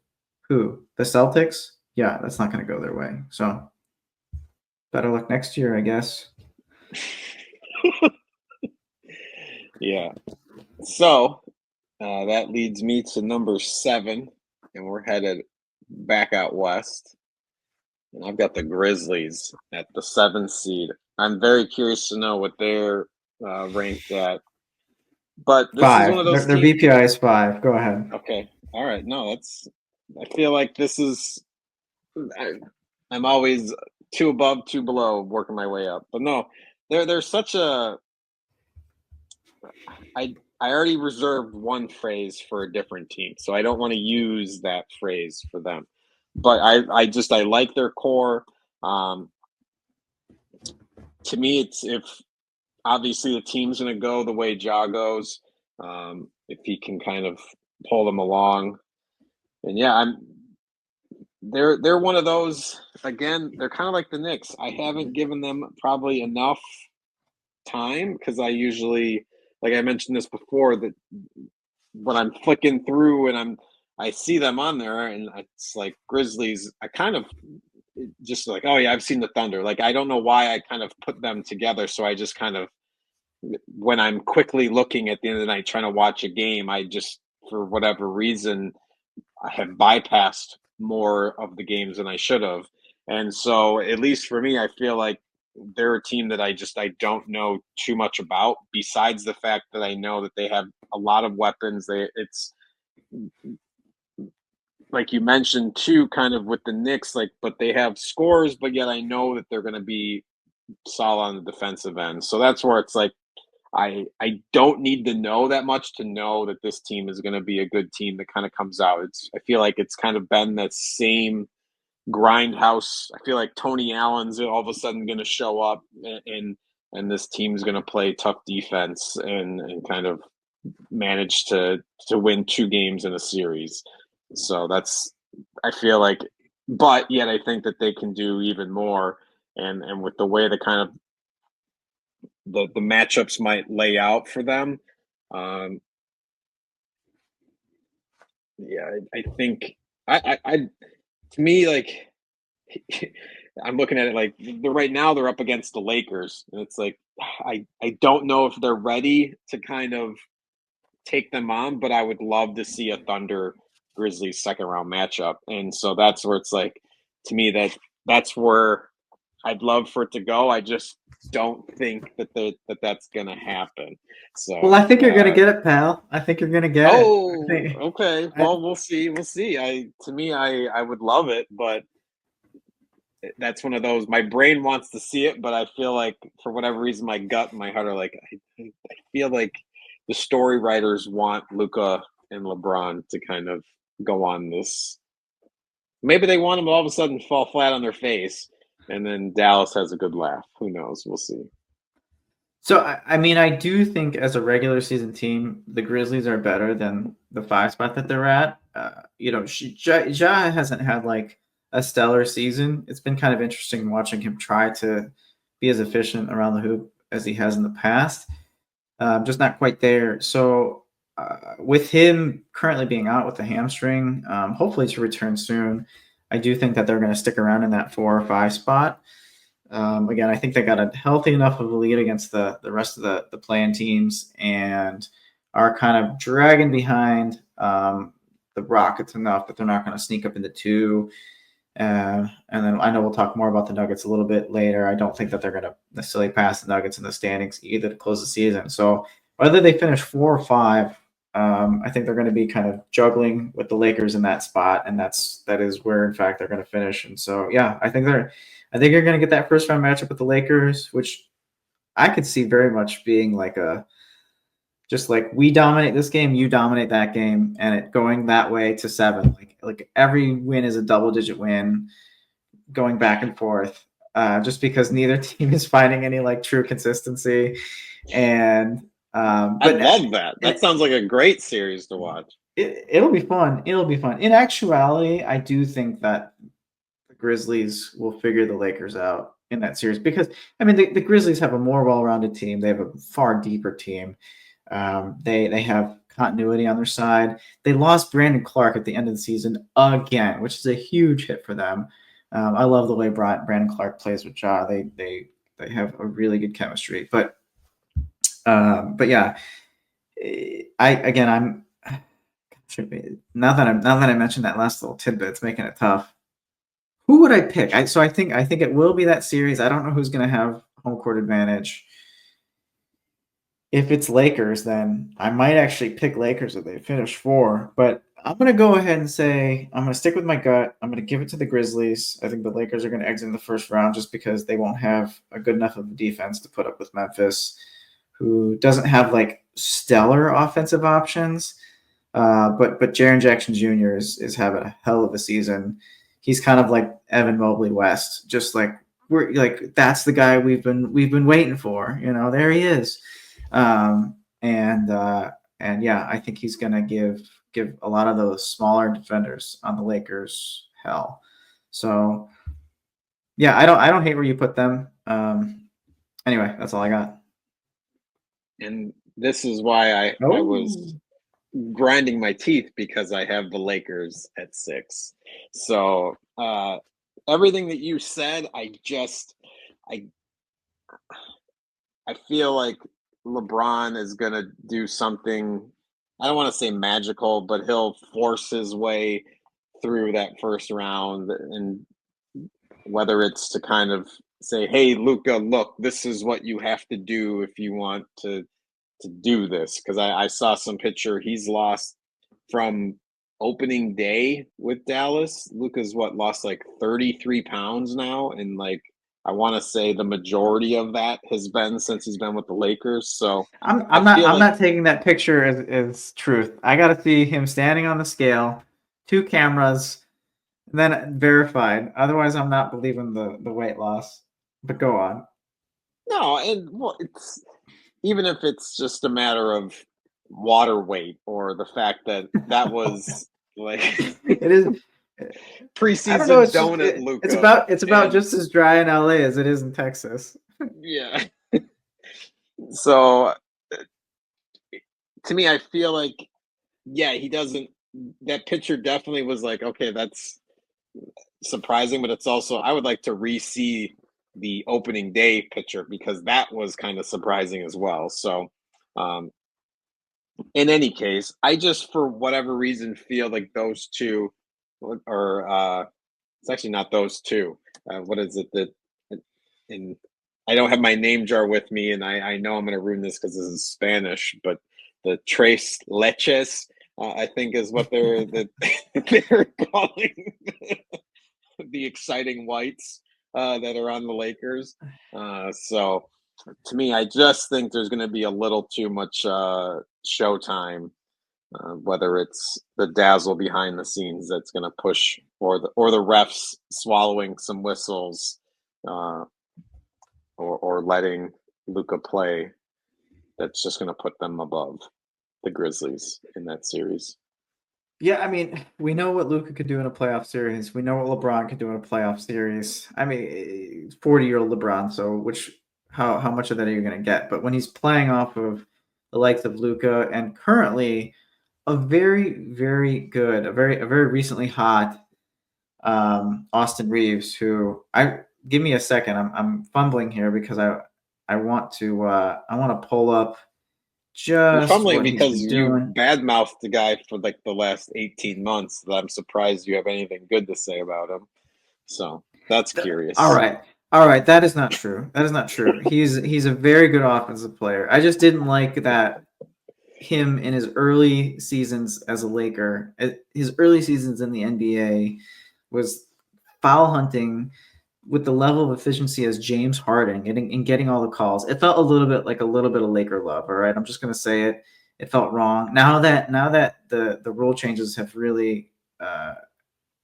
who? The Celtics? Yeah, that's not going to go their way. So better luck next year, I guess. Yeah. So that leads me to number 7, and we're headed back out west. And I've got the Grizzlies at the 7th seed. I'm very curious to know what they're ranked at. But this is one of Five. those Their teams. BPI is five. Go ahead. Okay. All right. No, that's. I feel like this is. I, I'm always two above, two below, working my way up. But no, there's such a. I already reserved one phrase for a different team, so I don't want to use that phrase for them. But I like their core. Um, to me, it's if obviously the team's going to go the way Ja goes, if he can kind of pull them along, and yeah, they're one of those. Again, they're kind of like the Knicks. I haven't given them probably enough time because I usually, like I mentioned this before, that when I'm flicking through and I see them on there and it's like Grizzlies, I kind of just like, oh yeah, I've seen the Thunder. Like I don't know why I kind of put them together, so I just kind of when I'm quickly looking at the end of the night trying to watch a game, I just for whatever reason I have bypassed more of the games than I should have. And so at least for me, I feel like they're a team that I don't know too much about besides the fact that I know that they have a lot of weapons. It's like you mentioned too, kind of with the Knicks, like but they have scores, but yet I know that they're going to be solid on the defensive end. So that's where it's like I don't need to know that much to know that this team is going to be a good team that kind of comes out. I feel like it's kind of been that same grindhouse. I feel like Tony Allen's all of a sudden going to show up and this team's going to play tough defense and kind of manage to win 2 games in a series. So that's I feel like, but yet I think that they can do even more. And with the way the kind of the matchups might lay out for them. Um, yeah, I think I to me like I'm looking at it like they're right now they're up against the Lakers, and it's like I don't know if they're ready to kind of take them on, but I would love to see a Thunder Grizzlies second round matchup, and so that's where it's like to me that's where I'd love for it to go. I just don't think that's going to happen. Well, I So, think you're gonna get it, pal. I think you're gonna get it. I oh, think. okay. I, Well, we'll see. We'll see. To me, I would love it, but that's one of those. My brain wants to see it, but I feel like for whatever reason, my gut and my heart are like, I feel like the story writers want Luca and LeBron to kind of go on this. Maybe they want them to all of a sudden fall flat on their face, and then Dallas has a good laugh. Who knows? We'll see. so I mean, I do think as a regular season team, the Grizzlies are better than the 5 spot that they're at. Ja hasn't had like a stellar season. It's been kind of interesting watching him try to be as efficient around the hoop as he has in the past. Just not quite there. So with him currently being out with the hamstring, hopefully to return soon, I do think that they're going to stick around in that 4 or 5 spot. Again, I think they got a healthy enough of a lead against the rest of the playing teams and are kind of dragging behind the Rockets enough that they're not going to sneak up into 2. And then I know we'll talk more about the Nuggets a little bit later. I don't think that they're going to necessarily pass the Nuggets in the standings either to close the season. So whether they finish 4 or 5, I think they're going to be kind of juggling with the Lakers in that spot, and that is where in fact they're going to finish. And so yeah, I think you're going to get that first round matchup with the Lakers, which I could see very much being like just like we dominate this game, you dominate that game, and it going that way to 7. Like every win is a double digit win, going back and forth. Just because neither team is finding any like true consistency, and I but love that. That it, sounds like a great series to watch. it'll be fun. It'll be fun. In actuality, I do think that the Grizzlies will figure the Lakers out in that series because I mean the Grizzlies have a more well-rounded team. They have a far deeper team. They have continuity on their side. They lost Brandon Clark at the end of the season again, which is a huge hit for them. I love the way Brandon Clark plays with Ja. They have a really good chemistry. But yeah, I again I'm now that I mentioned that last little tidbit, it's making it tough. Who would I pick? I think it will be that series. I don't know who's going to have home court advantage. If it's Lakers, then I might actually pick Lakers if they finish 4. But I'm going to go ahead and say I'm going to stick with my gut. I'm going to give it to the Grizzlies. I think the Lakers are going to exit in the first round just because they won't have a good enough of a defense to put up with Memphis, who doesn't have like stellar offensive options. But Jaren Jackson Jr. is having a hell of a season. He's kind of like Evan Mobley West, just like we're like that's the guy we've been waiting for. There he is. Um, and yeah, I think he's gonna give a lot of those smaller defenders on the Lakers hell. So yeah, I don't hate where you put them. Anyway, that's all I got. And this is why I was Oh, grinding my teeth because I have the Lakers at 6. So everything that you said, I I feel like LeBron is gonna do something. I don't want to say magical, but he'll force his way through that first round, and whether it's to kind of say, "Hey, Luca, look, this is what you have to do if you want to do this." Because I saw some picture he's lost from opening day with Dallas. Luca's lost like 33 pounds now, and like I want to say the majority of that has been since he's been with the Lakers. So I feel I'm like not taking that picture as truth. I got to see him standing on the scale, 2 cameras, and then verified. Otherwise, I'm not believing the weight loss. But go on. no, and well, it's even if it's just a matter of water weight or the fact that that was like It is. I don't know. preseason donut Luca, It's about and just as dry in LA as it is in Texas. yeah. So to me, I feel like yeah, he doesn't. That picture definitely was like okay, that's surprising, but it's also I would like to re-see the opening day picture because that was kind of surprising as well. So um, in any case, I just for whatever reason feel like those two, or it's actually not those two. What is it that? and I don't have my name jar with me, and I know I'm going to ruin this because this is Spanish, but the Tres Leches, I think, is what they're calling the exciting whites that are on the Lakers. So to me, I just think there's going to be a little too much showtime, whether it's the dazzle behind the scenes that's going to push, or the refs swallowing some whistles, uh, or letting Luca play. That's just going to put them above the Grizzlies in that series. Yeah, I mean, we know what Luka could do in a playoff series. We know what LeBron could do in a playoff series. I mean, 40-year-old LeBron, so how much of that are you going to get? But when he's playing off of the likes of Luka and currently a very, very good, a very recently hot Austin Reeves, who I give me a second. I'm fumbling here because I want to pull up You're just fumbling what he's because been you doing. badmouthed the guy for like the last 18 months. That I'm surprised you have anything good to say about him. So that's All curious. right. All right, that is not true. That is not true. He's a very good offensive player. I just didn't like that him in his early seasons as a Laker, his early seasons in the NBA was foul hunting with the level of efficiency as James Harden and getting all the calls. It felt a little bit of Laker love. All right, I'm just gonna say it. It felt wrong. Now that the rule changes have really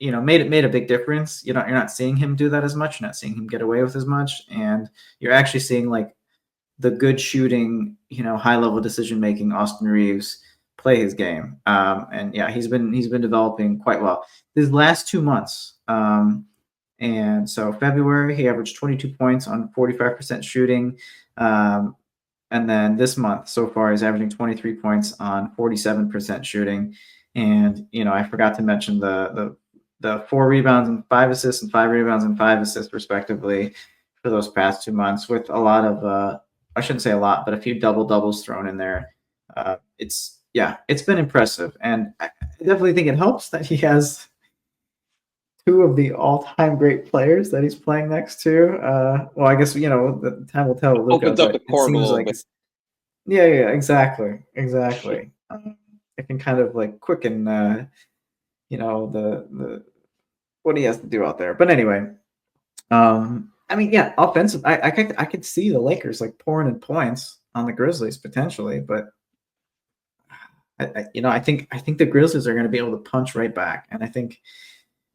made a big difference. You're not seeing him do that as much. You're not seeing him get away with as much, and you're actually seeing like the good shooting, high level decision making Austin Reeves play his game. And yeah, he's been developing quite well. His last 2 months, and so February he averaged 22 points on 45% shooting. And then this month so far he's averaging 23 points on 47% shooting. And I forgot to mention the 4 rebounds and 5 assists and 5 rebounds and 5 assists respectively for those past 2 months, with a lot of I shouldn't say a lot, but a few double doubles thrown in there. It's been impressive, and I definitely think it helps that he has two of the all-time great players that he's playing next to. Well, I guess the time will tell with Luka, Opens up the but it court a seems little like bit. it's yeah, exactly. It can kind of like quicken, the what he has to do out there. But anyway, I mean, yeah, offensive. I could see the Lakers like pouring in points on the Grizzlies potentially, but I think the Grizzlies are going to be able to punch right back, and I think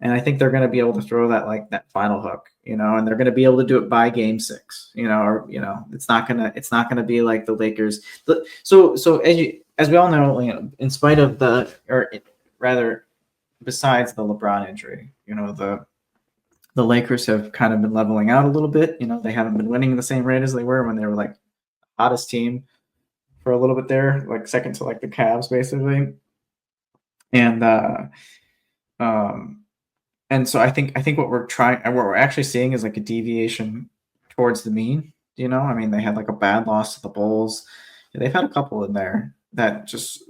they're going to be able to throw that final hook, and they're going to be able to do it by game 6, or it's not gonna be like the Lakers. So as we all know, in spite of rather besides the LeBron injury, the Lakers have kind of been leveling out a little bit. They haven't been winning at the same rate as they were when they were like hottest team for a little bit there, like second to like the Cavs basically. And um and so I think what we're actually seeing is like a deviation towards the mean. I mean, they had like a bad loss to the Bulls. They've had a couple in there that just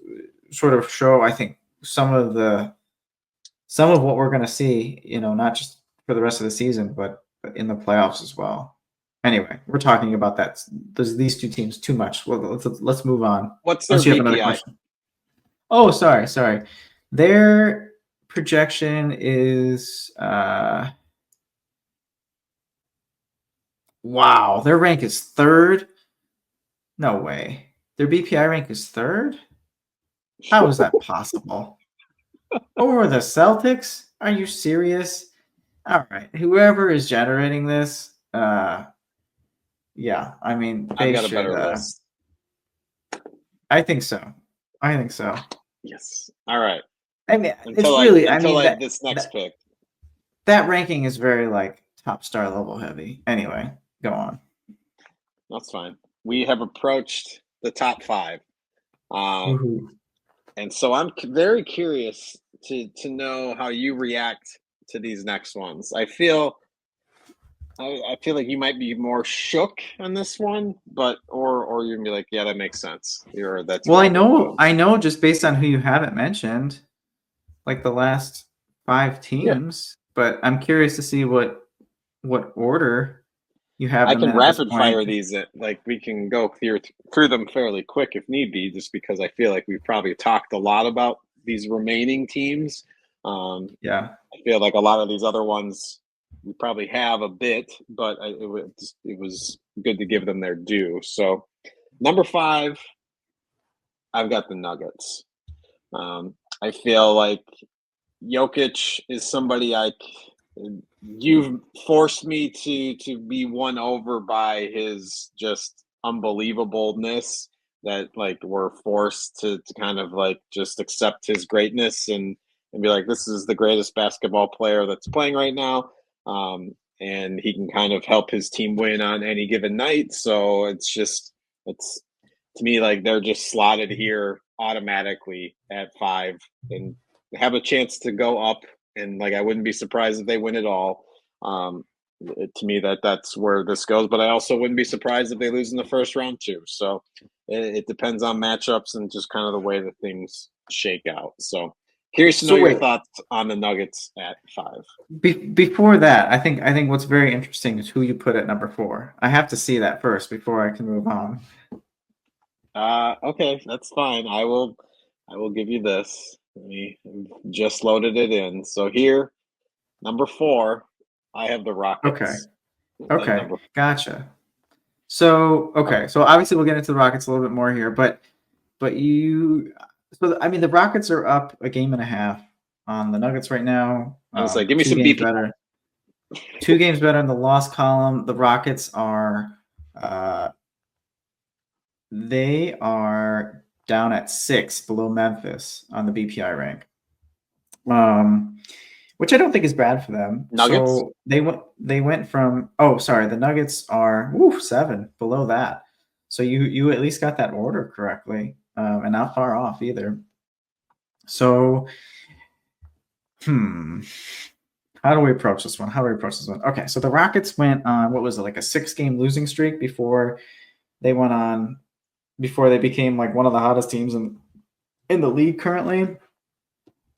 sort of show, I think, some of what we're going to see, not just for the rest of the season, but in the playoffs as well. Anyway, we're talking about these two teams too much. Well, let's move on. What's their Unless you have another BPI? question. Oh, sorry. Their projection is wow. Their rank is third. No way. Their BPI rank is third. How is that possible? Over the Celtics? Are you serious? All right. Whoever is generating this, yeah, I mean, I've they got a should. better list. I think so. I think so. Yes. All right. I mean, it's Until I really. I until mean I this next that pick. that ranking is very like top star level heavy. Anyway, go on. That's fine. We have approached the top five, Woohoo. and so I'm very curious to know how you react to these next ones. I feel like you might be more shook on this one, but or you're gonna be like, yeah, that makes sense. That's Well, I probably know, good. I know, just based on who you haven't mentioned, like the last five Yeah. teams. But I'm curious to see what order. you have I them can in at this rapid point. fire these. Like we can go through them fairly quick if need be, just because I feel like we've probably talked a lot about these remaining teams. Yeah. I feel like a lot of these other ones we probably have a bit, but it was good to give them their due. So number 5, I've got the Nuggets. I feel like Jokic is somebody you've forced me to be won over by his just unbelievableness, that like we're forced to kind of like just accept his greatness and be like, this is the greatest basketball player that's playing right now. And he can kind of help his team win on any given night. So it's to me like they're just slotted here automatically at 5 and have a chance to go up, and like I wouldn't be surprised if they win it all. To me, that's where this goes, but I also wouldn't be surprised if they lose in the first round too. So it depends on matchups and just kind of the way that things shake out. So curious to know So your wait, thoughts on the Nuggets at 5. before that, I think what's very interesting is who you put at number 4. I have to see that first before I can move on. Okay, that's fine. I will give you this. Let me just loaded it in. So here, number 4, I have the Okay. Rockets at Okay. number. Gotcha. So okay. So obviously we'll get into the Rockets a little bit more here, but you. So I mean, the Rockets are up a game and a half on the Nuggets right now. I was like, give me Two some games BP. better. 2 games better in the loss column. The Rockets are. Uh, they are down at 6 below Memphis on the BPI rank. Which I don't think is bad for them. Nuggets. So they went from the Nuggets are 7 below that. So you at least got that order correctly, and not far off either. So how do we approach this one? Okay, so the Rockets went on, what was it, like a 6-game losing streak before they went on before they became like one of the hottest teams in the league currently.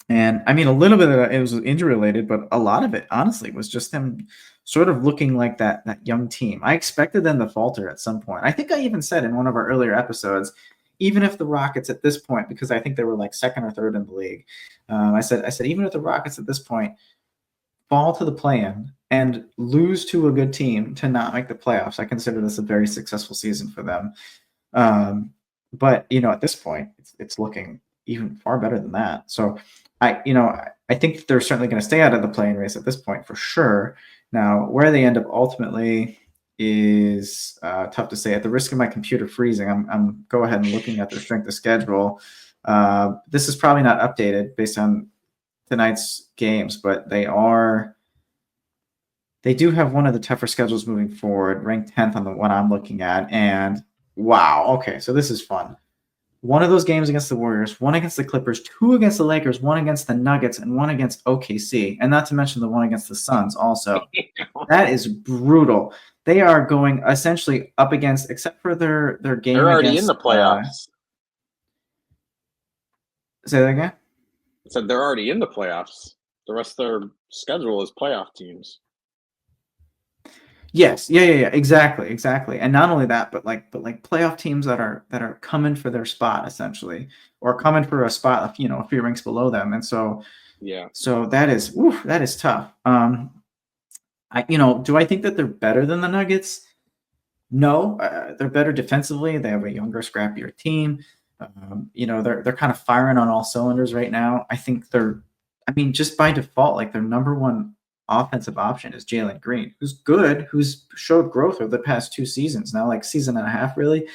And I mean, a little bit of it was injury related, but a lot of it, honestly, was just them sort of looking like that young team. I expected them to falter at some point. I think I even said in one of our earlier episodes, even if the Rockets at this point, because I think they were like second or third in the league, I said even if the Rockets at this point fall to the play-in and lose to a good team to not make the playoffs, I consider this a very successful season for them. But at this point, it's looking even far better than that. So I think they're certainly going to stay out of the play-in race at this point for sure. Now, where they end up ultimately is tough to say. At the risk of my computer freezing, I'm go ahead and looking at their strength of schedule. This is probably not updated based on tonight's games, but they do have one of the tougher schedules moving forward, ranked 10th on the one I'm looking at. And wow, okay, so this is fun. One of those games against the Warriors, one against the Clippers, 2 against the Lakers, 1 against the Nuggets, and 1 against OKC. And not to mention the 1 against the Suns also. That is brutal. They are going essentially up against, except for their game They're already against. in the playoffs. Say that again? I said they're already in the playoffs. The rest of their schedule is playoff teams. Yes, yeah, exactly. And not only that, but like playoff teams that are coming for their spot essentially, or coming for a spot, a few ranks below them, and so Yeah. So that is tough. Do I think that they're better than the Nuggets? No, they're better defensively. They have a younger, scrappier team. They're kind of firing on all cylinders right now. I think just by default, like their number one offensive option is Jalen Green, who's good, who's showed growth over the past 2 seasons now, like season and a half really.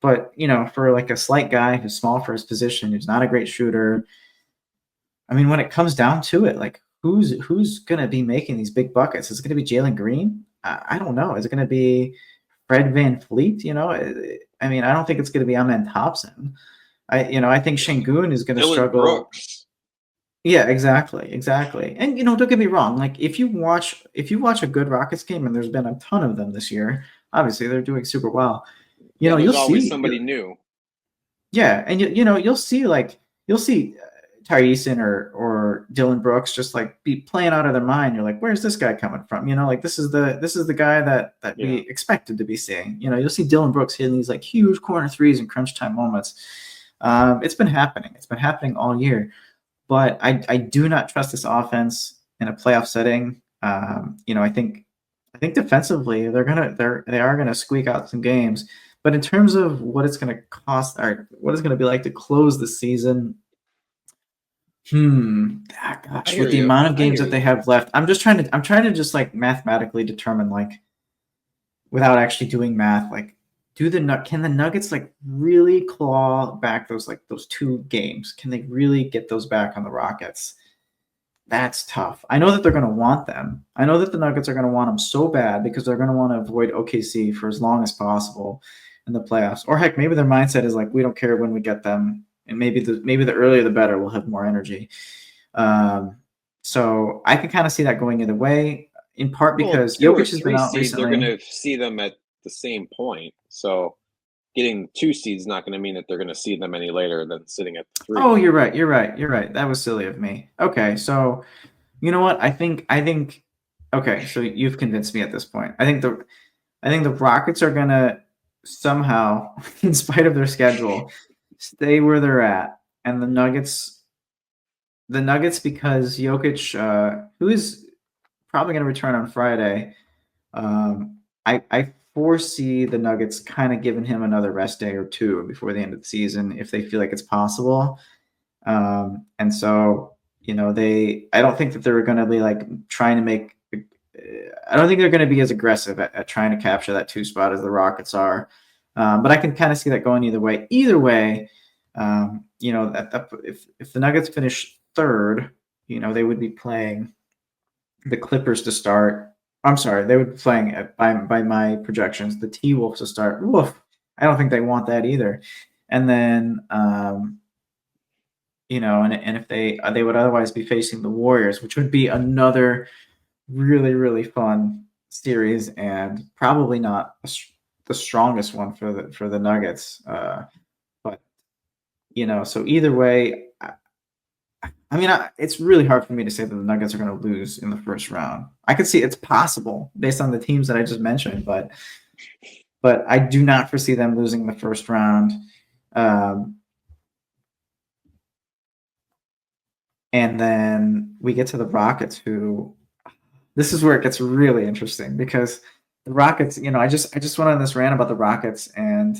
But for like a slight guy who's small for his position, who's not a great shooter. I mean, when it comes down to it, like who's going to be making these big buckets? Is it going to be Jalen Green? I don't know. Is it going to be Fred VanVleet? I mean, I don't think it's going to be Amen Thompson. I think Şengün is going to Dylan struggle. Brooks. Yeah, exactly. And don't get me wrong. Like if you watch a good Rockets game, and there's been a ton of them this year, obviously they're doing super well. There's You'll always see somebody new. Yeah, and you'll see Tyrese or Dylan Brooks just like be playing out of their mind. You're like, where's this guy coming from? Like this is the guy that we Yeah. expected to be seeing. You'll see Dylan Brooks hitting these like huge corner threes in crunch time moments. It's been happening. It's been happening all year. But I do not trust this offense in a playoff setting. I think defensively they are gonna squeak out some games. But in terms of what it's gonna cost or what it's gonna be like to close the season, I gosh, hear with the you. amount of I games hear that they you. have left, I'm trying to just like mathematically determine like without actually doing math, like can the Nuggets like really claw back those 2 games? Can they really get those back on the Rockets? That's tough. I know that they're going to want them. I know that the Nuggets are going to want them so bad because they're going to want to avoid OKC for as long as possible in the playoffs. Or heck, maybe their mindset is like, we don't care when we get them, and maybe the earlier the better. We'll have more energy. Um, so I can kind of see that going either way. In part Well, because 2 or Jokic has been 3 out seed, they're going recently. to see them at the same point. So getting 2 seeds not going to mean that they're going to see them any later than sitting at 3. Oh, you're right. You're right. You're right. That was silly of me. Okay, so you know what? I think. Okay, so you've convinced me at this point. I think the Rockets are gonna somehow, in spite of their schedule, stay where they're at, and the Nuggets because Jokic, who is probably gonna return on Friday, I foresee the Nuggets kind of giving him another rest day or two before the end of the season if they feel like it's possible. And so, I don't think that they're going to be like trying to make, I don't think they're going to be as aggressive at trying to capture that 2 spot as the Rockets are. But I can kind of see that going either way. Either way, if the Nuggets finish third, they would be playing the Clippers to start. I'm sorry, they would be playing by my projections the T Wolves to start. Woof. I don't think they want that either. And then and if they would otherwise be facing the Warriors, which would be another really really fun series and probably not the strongest one for the Nuggets. But so either way, it's really hard for me to say that the Nuggets are going to lose in the first round. I could see it's possible based on the teams that I just mentioned, but I do not foresee them losing the first round. Um, And then we get to the Rockets, who this is where it gets really interesting because the Rockets, I just went on this rant about the Rockets and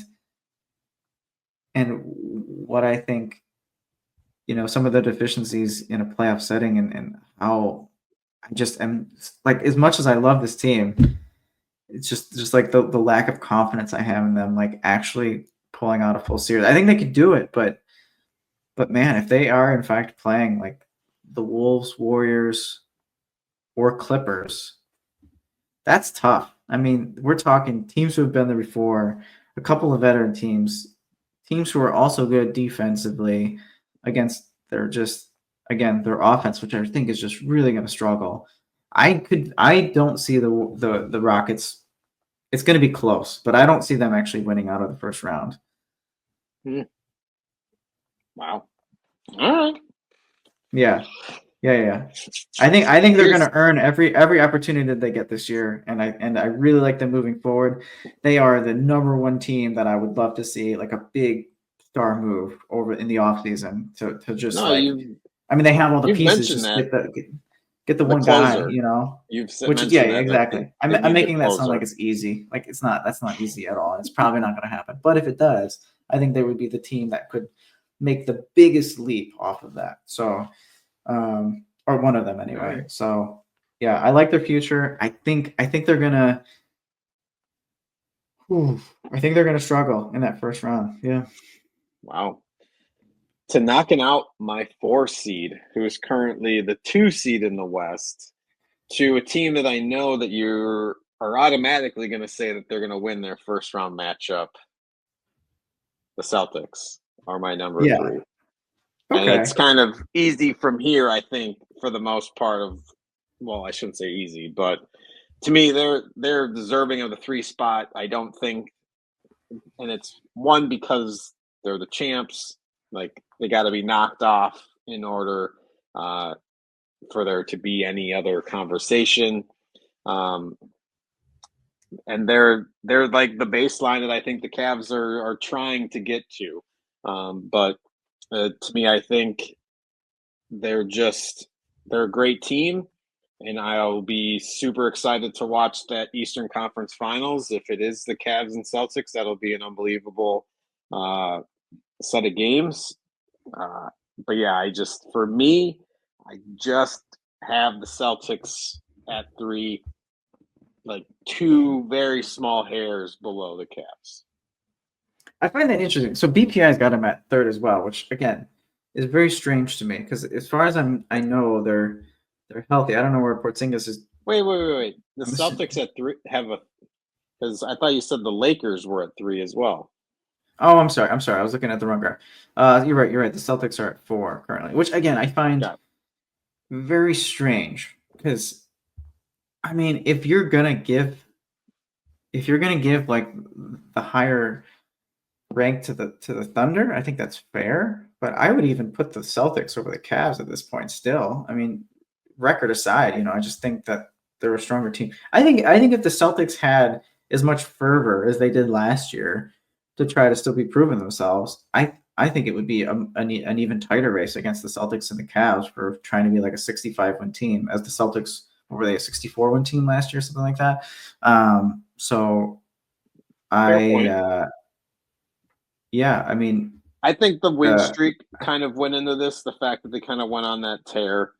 what I think, some of the deficiencies in a playoff setting and how I just am like as much as I love this team, it's just like the lack of confidence I have in them, like actually pulling out a full series. I think they could do it, but man, if they are in fact playing like the Wolves, Warriors, or Clippers, that's tough. I mean, we're talking teams who have been there before, a couple of veteran teams who are also good defensively against their offense, which I think is just really going to struggle. I don't see the Rockets. It's going to be close, but I don't see them actually winning out of the first round. Hmm. Wow. All right. Yeah, yeah. I think they're going Here's to earn every opportunity that they get this year, and I really like them moving forward. They are the number one team that I would love to see like a big star move over in the offseason to just no, like, I mean, they have all the you've pieces. mentioned Just that get the the one guy, closer. which is yeah, Mentioned that exactly. they I'm need the making that sound like closer. it's easy. Like it's not. That's not easy at all. It's probably not going to happen. But if it does, I think they would be the team that could make the biggest leap off of that. So or one of them All anyway. right. So yeah, I like their future. I think they're gonna. I think they're gonna struggle in that first round. Yeah. Wow. To knocking out my 4 seed, who is currently the 2 seed in the West, to a team that I know that you are automatically going to say that they're going to win their first round matchup. The Celtics are my number Yeah. 3. And it's Okay. kind of easy from here, I think, for the most part of, well, I shouldn't say easy, but to me, they're deserving of the 3 spot. I don't think, and it's one because they're the champs, like they got to be knocked off in order for there to be any other conversation. Um, and they're like the baseline that I think the Cavs are trying to get to. But to me, I think they're just they're a great team, and I'll be super excited to watch that Eastern Conference Finals. If it is the Cavs and Celtics, that'll be an unbelievable uh, set of games. Uh, but yeah, for me, I just have the Celtics at 3, like 2 very small hairs below the Cavs. I find that interesting. So BPI's got him at third as well, which again is very strange to me because as far as I know they're healthy. I don't know where Porzingis is. Wait. The I'm Celtics assuming, at 3 have a because I thought you said the Lakers were at 3 as well. oh, I'm sorry. I was looking at the wrong graph. You're right. You're right. The Celtics are at 4 currently, which again I find Got very strange because I mean if you're gonna give like the higher rank to the Thunder, I think that's fair. But I would even put the Celtics over the Cavs at this point. Still, I mean, record aside, I just think that they're a stronger team. I think if the Celtics had as much fervor as they did last year to try to still be proving themselves, I think it would be an even tighter race against the Celtics and the Cavs for trying to be like a 65 win team, as the Celtics, what were they, a 64 win team last year, something like that. So fair I point. yeah, I mean, I think the win uh, streak kind of went into this. The fact that they kind of went on that tear,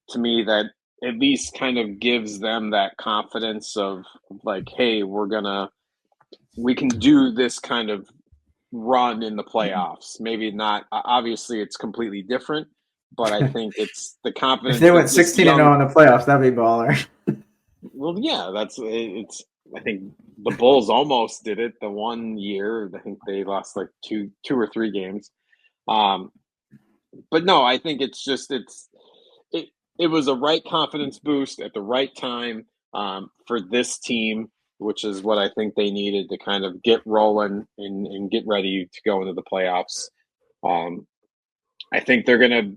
to me, that at least kind of gives them that confidence of like, hey, we can do this kind of run in the playoffs. Maybe not. Obviously, it's completely different, but I think it's the if confidence they that went this 16 and 0 young. in the playoffs, that'd be baller. Well, yeah, it's. I think the Bulls almost did it the one year. I think they lost like two or three games. Um, but no, I think it it was a right confidence boost at the right time for this team, which is what I think they needed to kind of get rolling and get ready to go into the playoffs. Um, I think they're gonna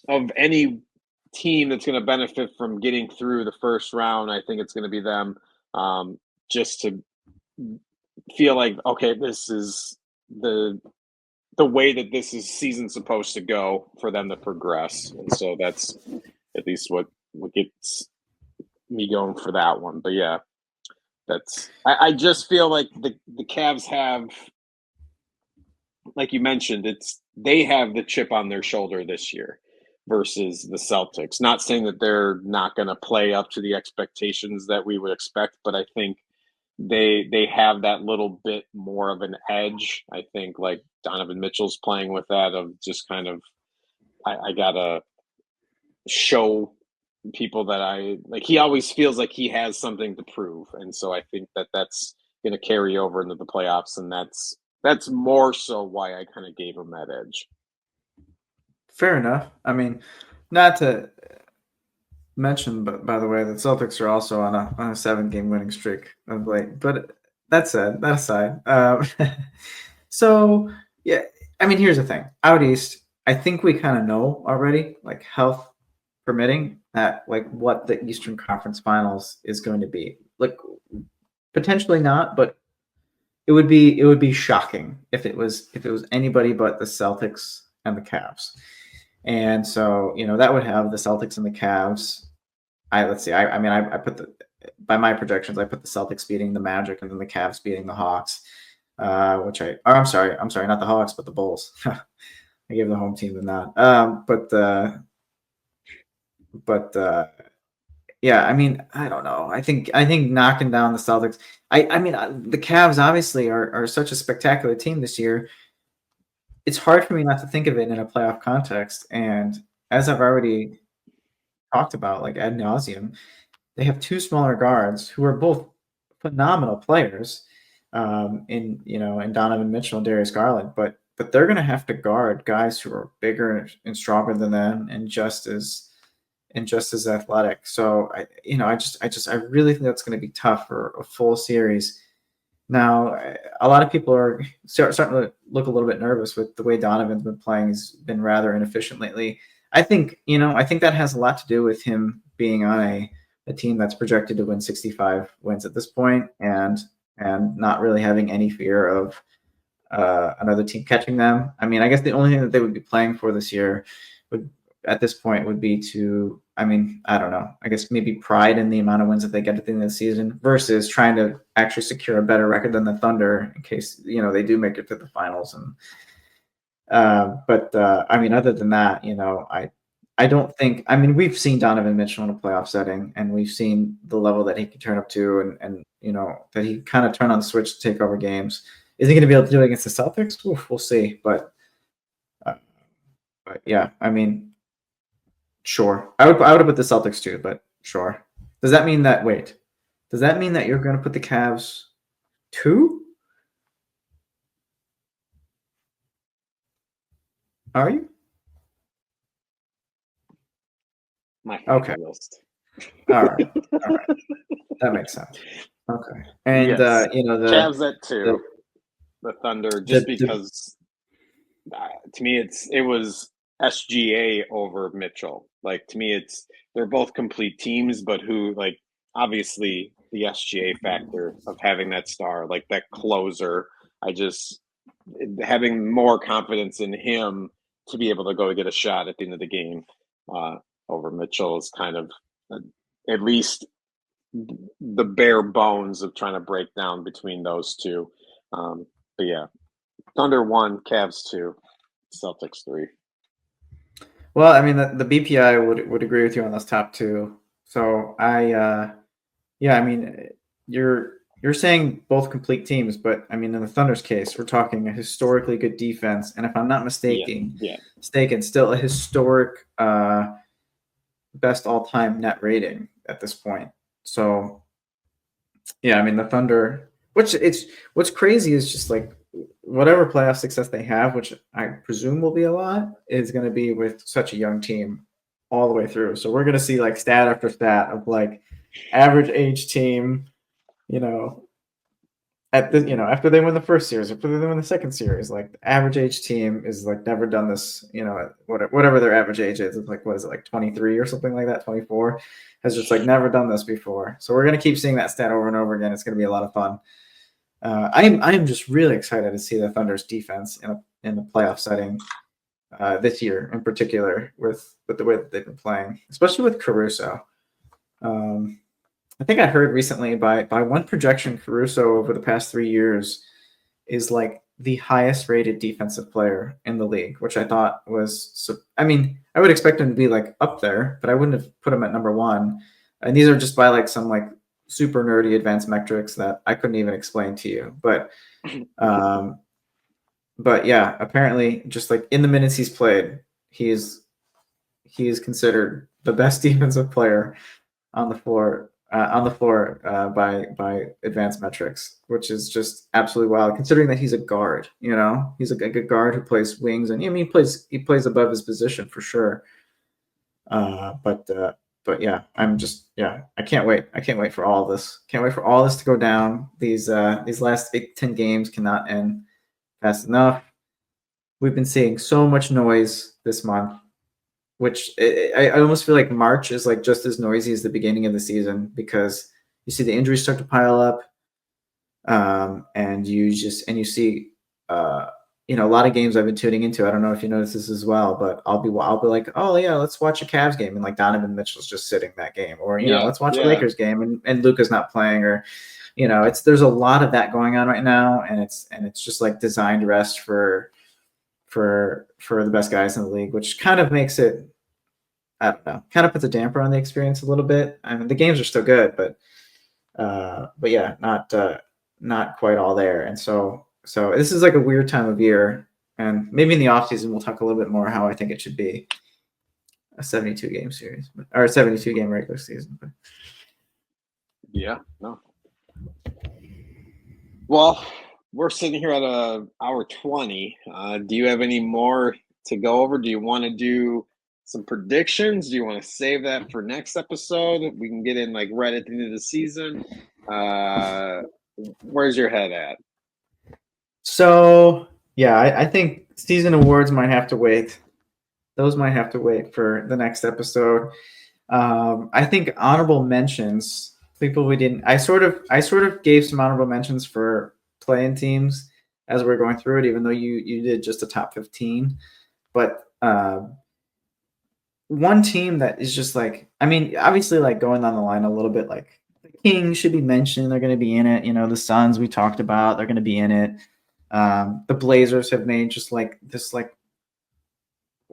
of any team that's going to benefit from getting through the first round. I think it's going to be them, just to feel like okay, this is the way that this is season supposed to go for them to progress, and so that's at least what gets me going for that one. But yeah, I just feel like the Cavs have, like you mentioned, they have the chip on their shoulder this year versus the Celtics. Not saying that they're not going to play up to the expectations that we would expect, but I think they have that little bit more of an edge. I think like Donovan Mitchell's playing with that of just kind of I gotta show people that I like. He always feels like he has something to prove, and so I think that that's going to carry over into the playoffs, and that's more so why I kind of gave him that edge. Fair enough. I mean, not to mention, but by the way, the Celtics are also on a 7 game winning streak of late. But that aside, so yeah, I mean, here's the thing: out east, I think we kind of know already, like health permitting, that like what the Eastern Conference Finals is going to be. Like potentially not, but it would be shocking if it was anybody but the Celtics and the Cavs. And so, that would have the Celtics and the Cavs. Let's see. I mean, I put by my projections, I put the Celtics beating the Magic and then the Cavs beating the Hawks. I'm sorry, not the Hawks, but the Bulls. I gave the home team the nod. But yeah, I mean, I don't know. I think knocking down the Celtics. I mean, the Cavs obviously are such a spectacular team this year. It's hard for me not to think of it in a playoff context. And as I've already talked about, like ad nauseum, they have two smaller guards who are both phenomenal players, in Donovan Mitchell and Darius Garland, but they're going to have to guard guys who are bigger and stronger than them and just as athletic. So I really think that's going to be tough for a full series. Now, a lot of people are starting to look a little bit nervous with the way Donovan's been playing. He's been rather inefficient lately. I think, I think that has a lot to do with him being on a team that's projected to win 65 wins at this point, and not really having any fear of another team catching them. I mean, I guess the only thing that they would be playing for this year would, at this point, would be to, I mean, I don't know. I guess maybe pride in the amount of wins that they get at the end of the season versus trying to actually secure a better record than the Thunder in case they do make it to the finals. And but I mean, other than that, I don't think. I mean, we've seen Donovan Mitchell in a playoff setting, and we've seen the level that he can turn up to, and that he kind of turn on the switch to take over games. Is he going to be able to do it against the Celtics? Oof, we'll see. Uh, but yeah, I mean, sure. I would have put the Celtics too, but sure. Does that mean that? Wait, does that mean that you're going to put the Cavs two? Are you? My Okay. list. All right. All right. That makes sense. Okay. And yes. the Cavs at 2, the Thunder, just because to me it was SGA over Mitchell. Like, to me, they're both complete teams, but who, like, obviously the SGA factor of having that star, like that closer. I just having more confidence in him to be able to go get a shot at the end of the game over Mitchell is kind of at least the bare bones of trying to break down between those two. But yeah, Thunder 1, Cavs 2, Celtics 3. Well, I mean, the BPI would agree with you on those top two. So yeah, I mean, you're saying both complete teams, but I mean, in the Thunder's case, we're talking a historically good defense, and if I'm not mistaken, still a historic best all-time net rating at this point. So yeah, I mean, the Thunder, what's crazy is just like whatever playoff success they have, which I presume will be a lot, is going to be with such a young team all the way through. So we're going to see like stat after stat of like average age team, at the after they win the first series, after they win the second series, like the average age team is like never done this, whatever their average age is. It's like, what is it, like 23 or something like that, 24, has just like never done this before. So we're going to keep seeing that stat over and over again. It's going to be a lot of fun. I am just really excited to see the Thunder's defense in the playoff setting this year, in particular with the way that they've been playing, especially with Caruso. I think I heard recently by one projection, Caruso over the past 3 years is like the highest rated defensive player in the league, which I thought was. I mean, I would expect him to be like up there, but I wouldn't have put him at number 1. And these are just by like some like super nerdy advanced metrics that I couldn't even explain to you. But yeah, apparently, just like in the minutes he's played, he is considered the best defensive player on the floor by advanced metrics, which is just absolutely wild, considering that he's a guard. He's a good guard who plays wings, and I mean he plays above his position for sure. But yeah, I can't wait. I can't wait for all this. Can't wait for all this to go down. These last 10 games cannot end fast enough. We've been seeing so much noise this month, which I almost feel like March is like just as noisy as the beginning of the season, because you see the injuries start to pile up, and you see a lot of games I've been tuning into. I don't know if you notice this as well, but I'll be like, oh yeah, let's watch a Cavs game, and like Donovan Mitchell's just sitting that game, or let's watch a Lakers game, and Luka's not playing, or there's a lot of that going on right now, and it's just like designed rest for the best guys in the league, which kind of makes it, I don't know, kind of puts a damper on the experience a little bit. I mean, the games are still good, but yeah, not quite all there. And so this is like a weird time of year, and maybe in the off season we'll talk a little bit more how I think it should be a 72 game series, or a 72 game regular season. But. Yeah, no. Well, we're sitting here at hour 20. Do you have any more to go over? Do you want to do some predictions? Do you want to save that for next episode? We can get in like right at the end of the season. Where's your head at? So yeah, I think season awards might have to wait. Those might have to wait for the next episode. I think honorable mentions, people we didn't. I sort of gave some honorable mentions for playing teams as we're going through it, even though you did just a top 15. But one team that is just like, I mean, obviously, like going on the line a little bit, like the Kings should be mentioned. They're going to be in it. You know, the Suns we talked about, they're going to be in it. The Blazers have made just like this, like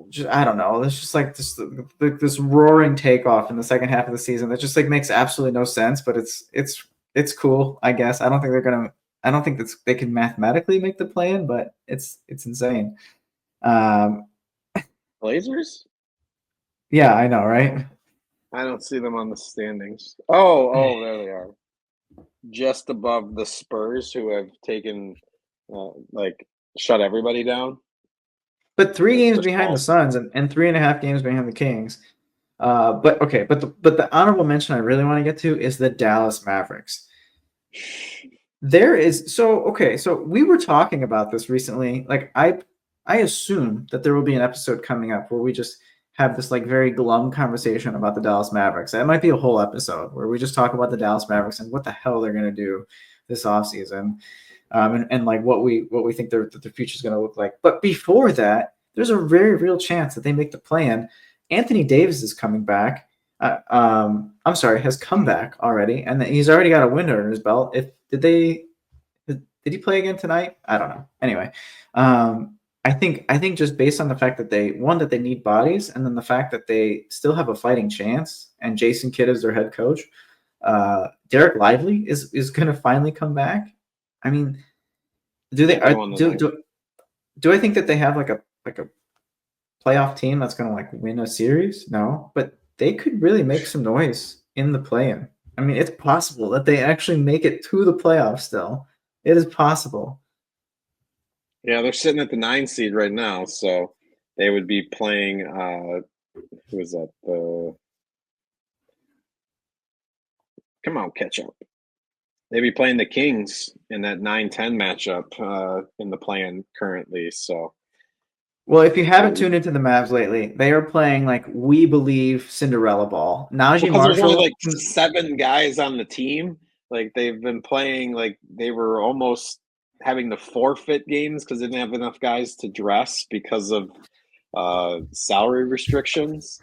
just, I don't know. It's just like this roaring takeoff in the second half of the season that just like makes absolutely no sense. But it's cool, I guess. I don't think they're gonna. I don't think they can mathematically make the plan, but it's insane. Um, Blazers? yeah, I know, right? I don't see them on the standings. Oh, there they are. Just above the Spurs, who have taken, like, shut everybody down. But 3 games Chris behind the Paul's. Suns and 3.5 games behind the Kings. But okay, but the honorable mention I really want to get to is the Dallas Mavericks. There is so okay, so we were talking about this recently. Like I assume that there will be an episode coming up where we just have this like very glum conversation about the Dallas Mavericks. That might be a whole episode where we just talk about the Dallas Mavericks and what the hell they're gonna do this offseason. And like what we think the future is going to look like. But before that, there's a very real chance that they make the plan. Anthony Davis is coming back. I'm sorry, has come back already, and he's already got a win under his belt. If did he play again tonight? I don't know. Anyway, I think just based on the fact that they need bodies, and then the fact that they still have a fighting chance, and Jason Kidd is their head coach. Derek Lively is going to finally come back. I mean, do they Going do I think that they have like a playoff team that's going to like win a series? No, but they could really make some noise in the play-in. I mean, it's possible that they actually make it to the playoffs still. It is possible. Yeah, they're sitting at the 9 seed right now, so they would be playing. Who is that? Come on, catch up. They'd be playing the Kings in that 9-10 matchup in the plan currently. So Well, if you haven't um, tuned into the Mavs lately, they are playing like we believe Cinderella ball. Najee because there's only Marshall. like 7 guys on the team, like they've been playing like they were almost having to forfeit games because they didn't have enough guys to dress because of salary restrictions.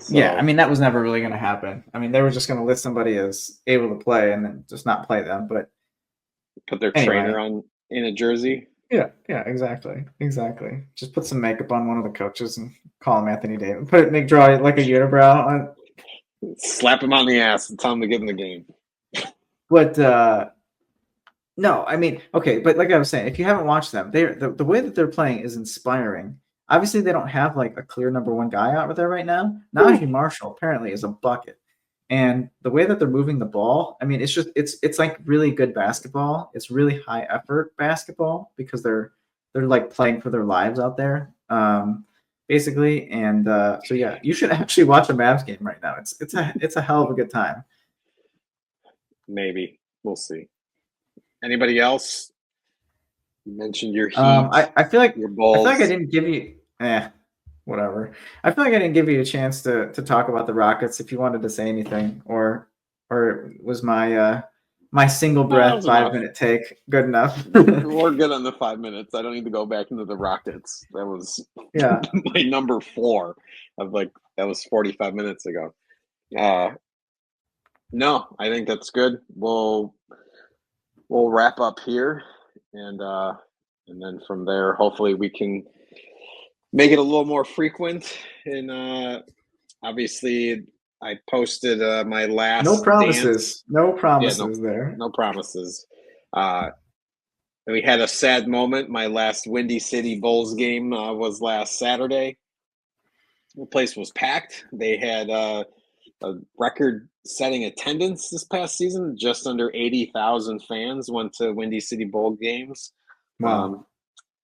Yeah, I So mean that was never really going to happen. I mean they were just going to list somebody as able to play and then just not play them. But put their anyway, trainer on in a jersey. yeah, exactly. Just put some makeup on one of the coaches and call him Anthony Davis. Draw like a unibrow on. Slap him on the ass and tell him to get in the game. But no, I mean, okay, but like I was saying, if you haven't watched them, the way that they're playing is inspiring. Obviously, they don't have like a clear number one guy out there right now. Najee Marshall apparently is a bucket, and the way that they're moving the ball, I mean, it's like really good basketball. It's really high effort basketball because they're like playing for their lives out there, basically. And so yeah, you should actually watch a Mavs game right now. It's a hell of a good time. Maybe we'll see. Anybody else? You mentioned your Heat, I feel like your I Bulls. didn't give you whatever. I feel like I didn't give you a chance to talk about the Rockets if you wanted to say anything, or was my single That breath was five enough. minute take good enough? We're good on the 5 minutes. I don't need to go back into the Rockets. That was Yeah. my number 4 of like that was 45 minutes ago. Uh, no, I think that's good. We'll wrap up here, and then from there, hopefully, we can make it a little more frequent. And obviously, I posted my No last dance. promises. No Yeah, no, promises there. no promises. Uh, we had a sad moment. My last Windy City Bulls game was last Saturday. The place was packed. They had a record-setting attendance this past season. Just under 80,000 fans went to Windy City Bowl games, Wow.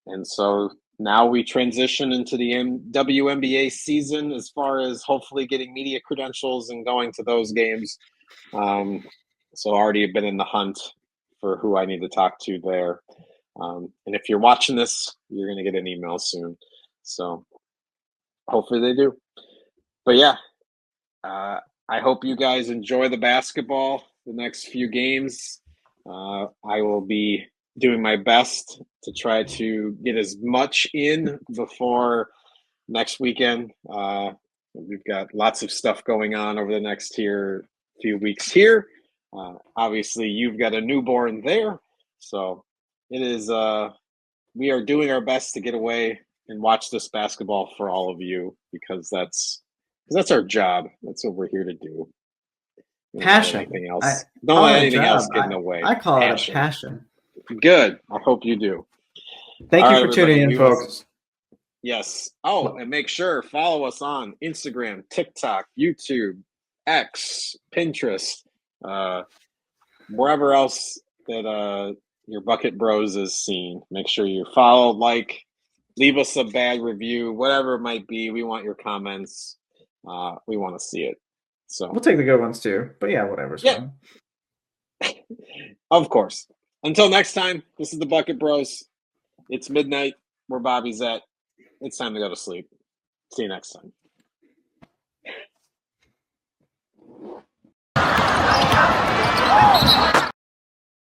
and so now we transition into the WNBA season as far as hopefully getting media credentials and going to those games. So already been in the hunt for who I need to talk to there. And if you're watching this, you're going to get an email soon. So hopefully they do. But yeah, I hope you guys enjoy the basketball the next few games. I will be doing my best to try to get as much in before next weekend. We've got lots of stuff going on over the next few weeks here. Obviously, you've got a newborn there. So it is, we are doing our best to get away and watch this basketball for all of you because that's our job. That's what we're here to do. Passion. Don't let anything else get in the way. I call it a passion. Good. I hope you do. Thank you for tuning in, folks. Yes. Oh, and make sure follow us on Instagram, TikTok, YouTube, X, Pinterest, wherever else that your Bucket Bros is seen. Make sure you follow, leave us a bad review, whatever it might be. We want your comments. We want to see it. So we'll take the good ones too. But yeah, whatever's fine. Of course. Until next time, this is the Bucket Bros. It's midnight where Bobby's at. It's time to go to sleep. See you next time.